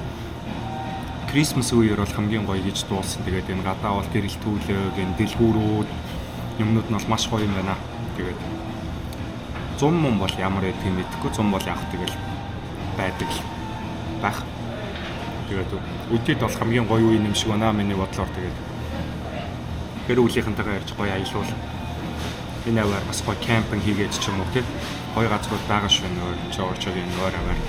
Christmas үеэр бол хамгийн гоё гэж дуулсан. Тэгээд энэ гадаа бол гэрэлтүүлэг, энэ дэлгүүрүүд юмнууд нь бол маш гоё юм байна. Тэгээд зум мөн бол ямар байдгийг мэдэхгүй. Зум бол яг тэгэл байдаг байх. Тэгээд үдээд бол хамгийн гоё үе юм шиг байна миний бодлоор. Тэгээд гэр бүлийнхэнтэйгээ ярьж гоё аялуул. Энэ аваар бас гоё кемпинг хийгээд ч юм уу тий. Гоё газрууд байгаа шүү нөр Жоржиагийн нөр аваар.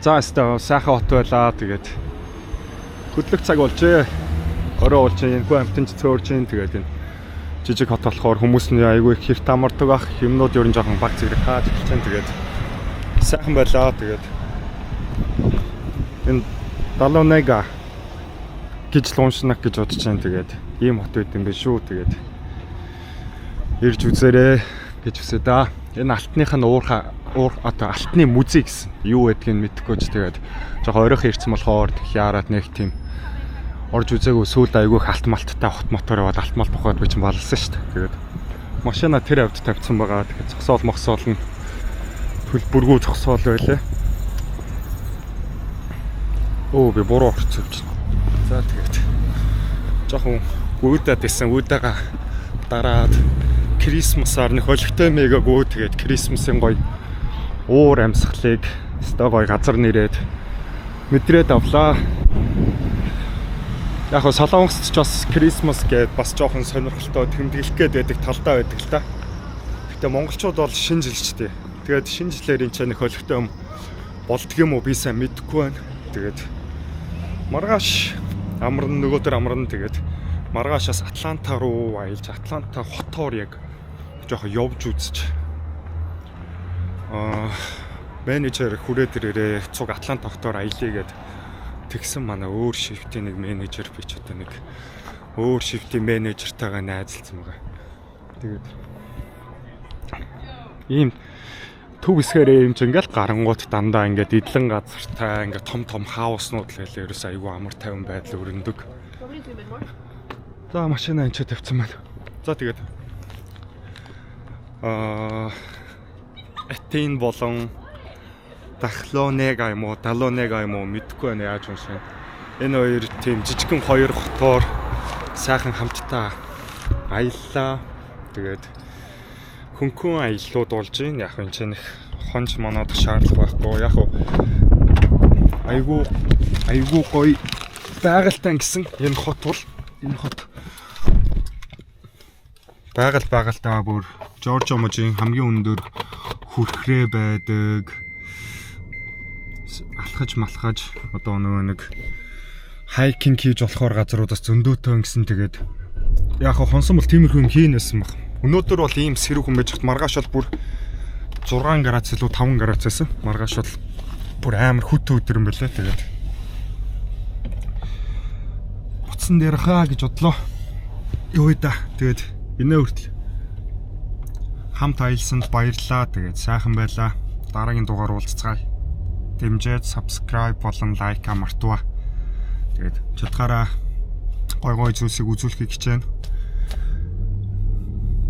За өстөө сайхан хот байлаа. Тэгээд хөдлөх цаг болжээ. Орой болж энэ хүү амтэн цөөрж ин тэгээд энэ жижиг хот болохоор хүмүүс нь айгүй их хэрт амардаг ах юмнууд ер нь жоохон баг зэрэг хааж эхэлж байна. Тэгээд сайхан байлаа. Тэгээд энэ Далонега гэж л уншнах гэж бодож байна. Тэгээд ийм хот байт юм биш шүү. Тэгээд ирж үзээрэй гэж хүсэ да. Энэ алтных нь одоо алтны музей гэсэн юу байдгийг мэдэхгүй ч тэгээд жоохон оройхон ирсэн болохоор яарад нэг тийм орж үзээгүй сүүлд айгүйх алт малттай хот мотор яваад алт малт бохоод би ч балсан шүү дээ. Тэгээд машина тэр авд тавьсан байгаа. Тэгээд зогсоол мохсоол нь төлбөргүй зогсоол байлаа. Би буруу орцолж байна. За тэгээд жоохон үүдээд исэн үүдээга дараад Крисмасаар нэг хөлөгтэй мэгэгөө тэгээд Крисмасын гоё уур амьсгалыг өстой гоё газар нэрээд мэдрээд авлаа. Яг нь Солонгост ч бас Крисмас гээд бас жоохон сонирхолтой тэмдэглэх гээд байдаг талдаа байдаг л та. Гэтэ монголчууд бол шинэ жилчтэй. Тэгээд шинэ жилээр энэ ч нэг хөлөгтэй юм болдг юм уу би сайн мэдэхгүй байна. Тэгээд маргааш амарна нөгөөдөр амарна тэгээд маргаашаас Атланта руу аялж Атланта хотоор яг жоохон явж үзэж менежер хүрээд ирээрээ цуг Атланта хотоор аялье гэд тэгсэн манай өөр шифтийн нэг менежер би ч одоо нэг өөр шифтийн менежертайгаа найзалсан байгаа. Тэгээд ийм төв хэсгээрээ юм ч ингээл гарангууд дандаа ингээд идэлэн газартай ингээд том хауснууд л байлаа. Ерөөс айгүй амар тайван байдал өрнөдөг. За машина энэ ч тавьсан байна. За тэгээд Атин болон Далонега юм уу мэдэхгүй байна яаж унших. Энэ хоёр тийм жижигхэн хоёр хотоор сайхан хамтдаа аяллаа. Тэгээд хөнгөн аяллууд болж байна. Яг энэ ч нэг хонж манадах шаардлага байхгүй. Яг айгүй гоё байгальтай гэсэн энэ хот бол энэ хот байгальтайгаа бүр Жоржиа мужийн хамгийн өндөр хүрхрээ байдаг. Алхаж одоо нэг хайкинг хийж болохоор газруудаас зөндөөтэй гэсэн. Тэгээд яг хонсон бол тиймэрхүү юм хийнэсэн баг. Өнөөдөр бол ийм сэрэг хүн байж хат маргааш бол бүр 6 градус илүү 5 градус байсан. Маргааш бол бүр амар хүт өдөр юм байлаа. Тэгээд буцсан дээр хаа гэж бодлоо. Юу да. Тэгээд энэ хүртэл хамт аялсанд баярлалаа. Тэгээд сайхан байлаа. Дараагийн дугаар уулзцгаая. Дэмжиж subscribe болон лайк мартаваа. Тэгээд чадхаараа гой зүйлсийг үзүүлэхийг хичээнэ.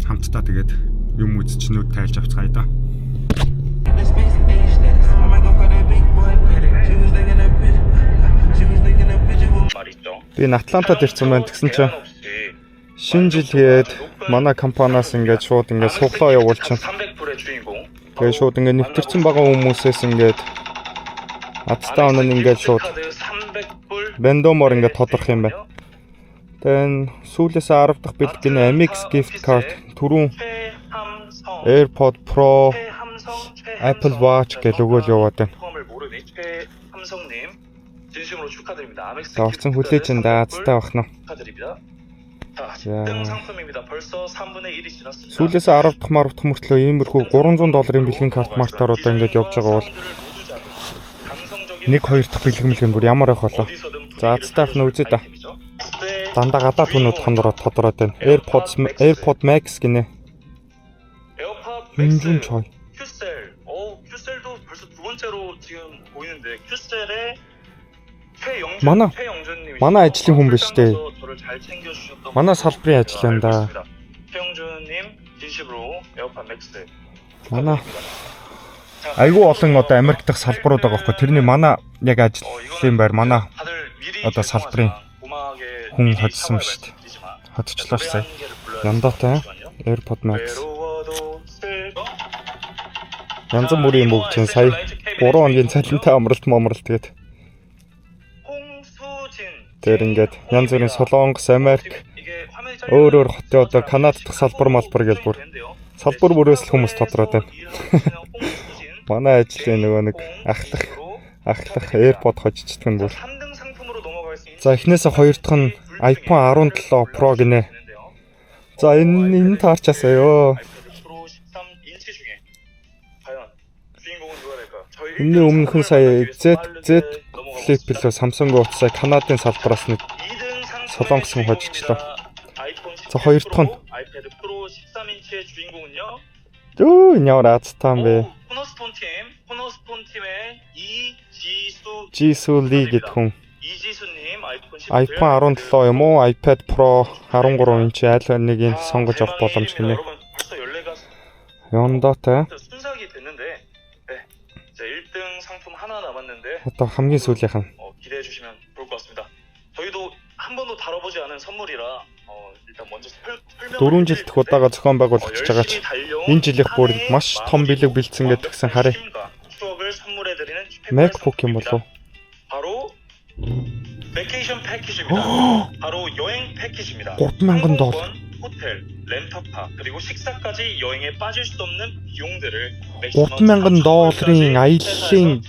Хамтдаа тэгээд юм үзчихнүүд тайлж авцгаая да. Би Атлантад ирсэн байна гэсэн чинь шинэ жил гээд манай компаниас ингээд шууд ингээд суглаа явуулчихсан. Тэгээд шууд ингээд нэвтэрсэн байгаа хүмүүсээс ингээд Адстаун нь ингээд шууд бэндомор ингээд тодорх юм байна. Тэн сүүлээс 10 дахь бэлтгэн Amex gift card түрүүн AirPod Pro Apple Watch гэл өгөөл яваад байна. 진심으로 축하드립니다. 아멕스 орцсон хүлээж энэ даацтай бахна. 축하드립니다. За. 10등 상품입니다. 벌써 3분의 1이 지났습니다. Сүүлээс 10 дахь 10 дахь мөртлөө иймэрхүү $300 бэлгийн карт мартааруудаа ингэж явж байгаа бол 1 2 дахь бэлгэмлэг нь бүр ямар байх болоо. За цаатах нь үзээ да. Дандаа гадаад түнүүд тодороод байна. AirPod Max гинэ. 에어팟 Инжун 맥스 чой. 큐셀. 큐셀도 벌써 두 번째로 지금 보이는데 큐셀의 Манай- 최영준님. манай ажлын хүн биш дээ. 저를 잘 챙겨주셨던 манай 분으로 салбарын ажил байна да. 알고 있습니다. 최영준님 진심으로 에어팟 맥스. Манай 자, айгүй олон одоо Америк дахь салбарууд байгаа байхгүй. Тэрний манай яг ажлын байр манай 다들 미리 одоо салбарын 고마하게 хүн 미리 хоцсон 사과를 шүү дээ. 말씀드리지만 Хотчлоо 노래 сая. 한 개를 불러야 Яндатай 잠시만요. AirPod Max. 외로워도 슬퍼. Янз бүрийн мөг чинь сая 3 хоногийн цалинтай амралт тэгээд 홍수진. тэр ингээд янз бүрийн Солонгос, Америк 이게 화면이 잘리면 өөр хотын одоо Канада дахь салбар малбар гэж бүр салбар бүрээс л хүмүүс тодроод байна. Манай ажлын нөгөө нэг ахлах AirPod хожичдаг нь бүр. 3등 상품으로 넘어가겠습니다. За эхнээсээ хоёр дахь нь iPhone 17 Pro гинэ. За энэ таарчаасаа ёо. 아이패드 프로 13인치 중에 과연 주인공은 누가 될까? 저희 Энэний өмнөх нь сая Z 넘어가고 Flip билүү Samsung утсаа Канадын салбараас нэг 2등 Солонгос хүн хожигчлоо. 아이폰 자, хоёр дахь нь. 아이패드 프로 13인치의 주인공은요. Өө энэ ямар азтан бэ? 코너스톤 팀의 이지수 Jisoo Lee гэдэг хүн 이지수님 iPhone 17 юм уу? iPad Pro 13 инч айл нэгийг сонгож авах боломж гинэ. 여러분 벌써 연례가 Яндаатай. 순삭이 됐는데 네. 이제 1등 상품 하나 남았는데 Одоо хамгийн сүүлийнх нь 기대해 주시면 좋을 것 같습니다. 저희도 한 번도 다뤄보지 않은 선물이라 일단 먼저 설명 4 жил дэх удаага зохион байгуулагч байгаа ч энэ жилийнх бүр маш том бэлэг бэлдсэн гэдэг гисэн харъя. 추억을 선물해 드리는 MacBook юм болов. 바로 베케이션 패키지입니다. 바로 여행 패키지입니다. $30,000 항공권, 호텔, 렌터카 그리고 식사까지 여행에 빠질 수 없는 비용들을 $30,000-ийн аяллаа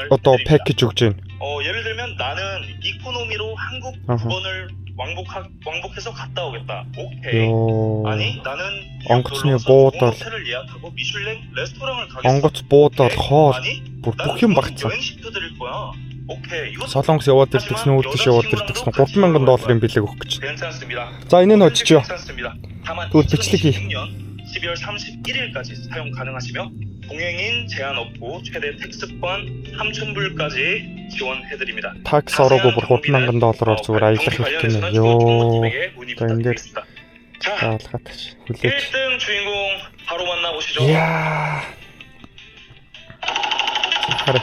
одоо 패키지 өгч байна. 예를 들면 나는 이코노미로 한국 아하. 2번을 왕복해서 갔다 오겠다. 오케이. Ёо. 아니 나는 онгоцны 뉴욕 놀러서 буудал. 좋은 호텔을 예약하고 미슐랭 레스토랑을 가겠어. Онгоц буудал хоол 아니 бүр 난 бүх юм 좋은 багцсан. 여행식도 드릴 거야. 오케이. 이거 Солонгос яваад ирдэгсэн үүдэж яваад ирдэгсэн $30,000-ийн бэлэг өгөх гэж. 괜찮습니다. За энэ нь очичё. 괜찮습니다. 다만 그거 비치기. 2026년 12월 31일까지 사용 가능하시며 동행인 제한 없고 최대 택스권 3,000불까지 지원해드립니다. Такс ороогүй бүр $30,000-оор зүгээр аялах хэрэгтэй нэ. Ёо. За ингээд 자, даалгаатай хүлээж. 1등 주인공 바로 만나보시죠. Яа. Хараа.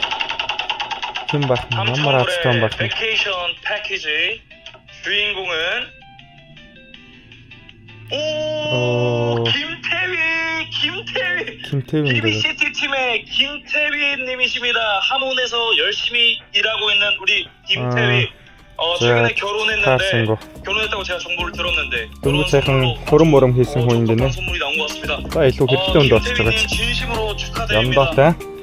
Хэн байх нь ямар азтан байх нь. 베케이션 패키지 주인공은 어. 김태빈 그 BBCT 팀의 김태휘 님이십니다. 하몬에서 열심히 일하고 있는 우리 김태휘. 최근에 таарсан 결혼했는데 го. 결혼했다고 제가 정보를 들었는데 Дөнгөж сайхан хөрөн мөрөм хийсэн хүн юм гинэ. 선물이 나온 것 같습니다. За илүү хэрэгтэй хүнд болчихж байгаа 김태휘님 ч. 진심으로 축하드립니다. Яндаатай.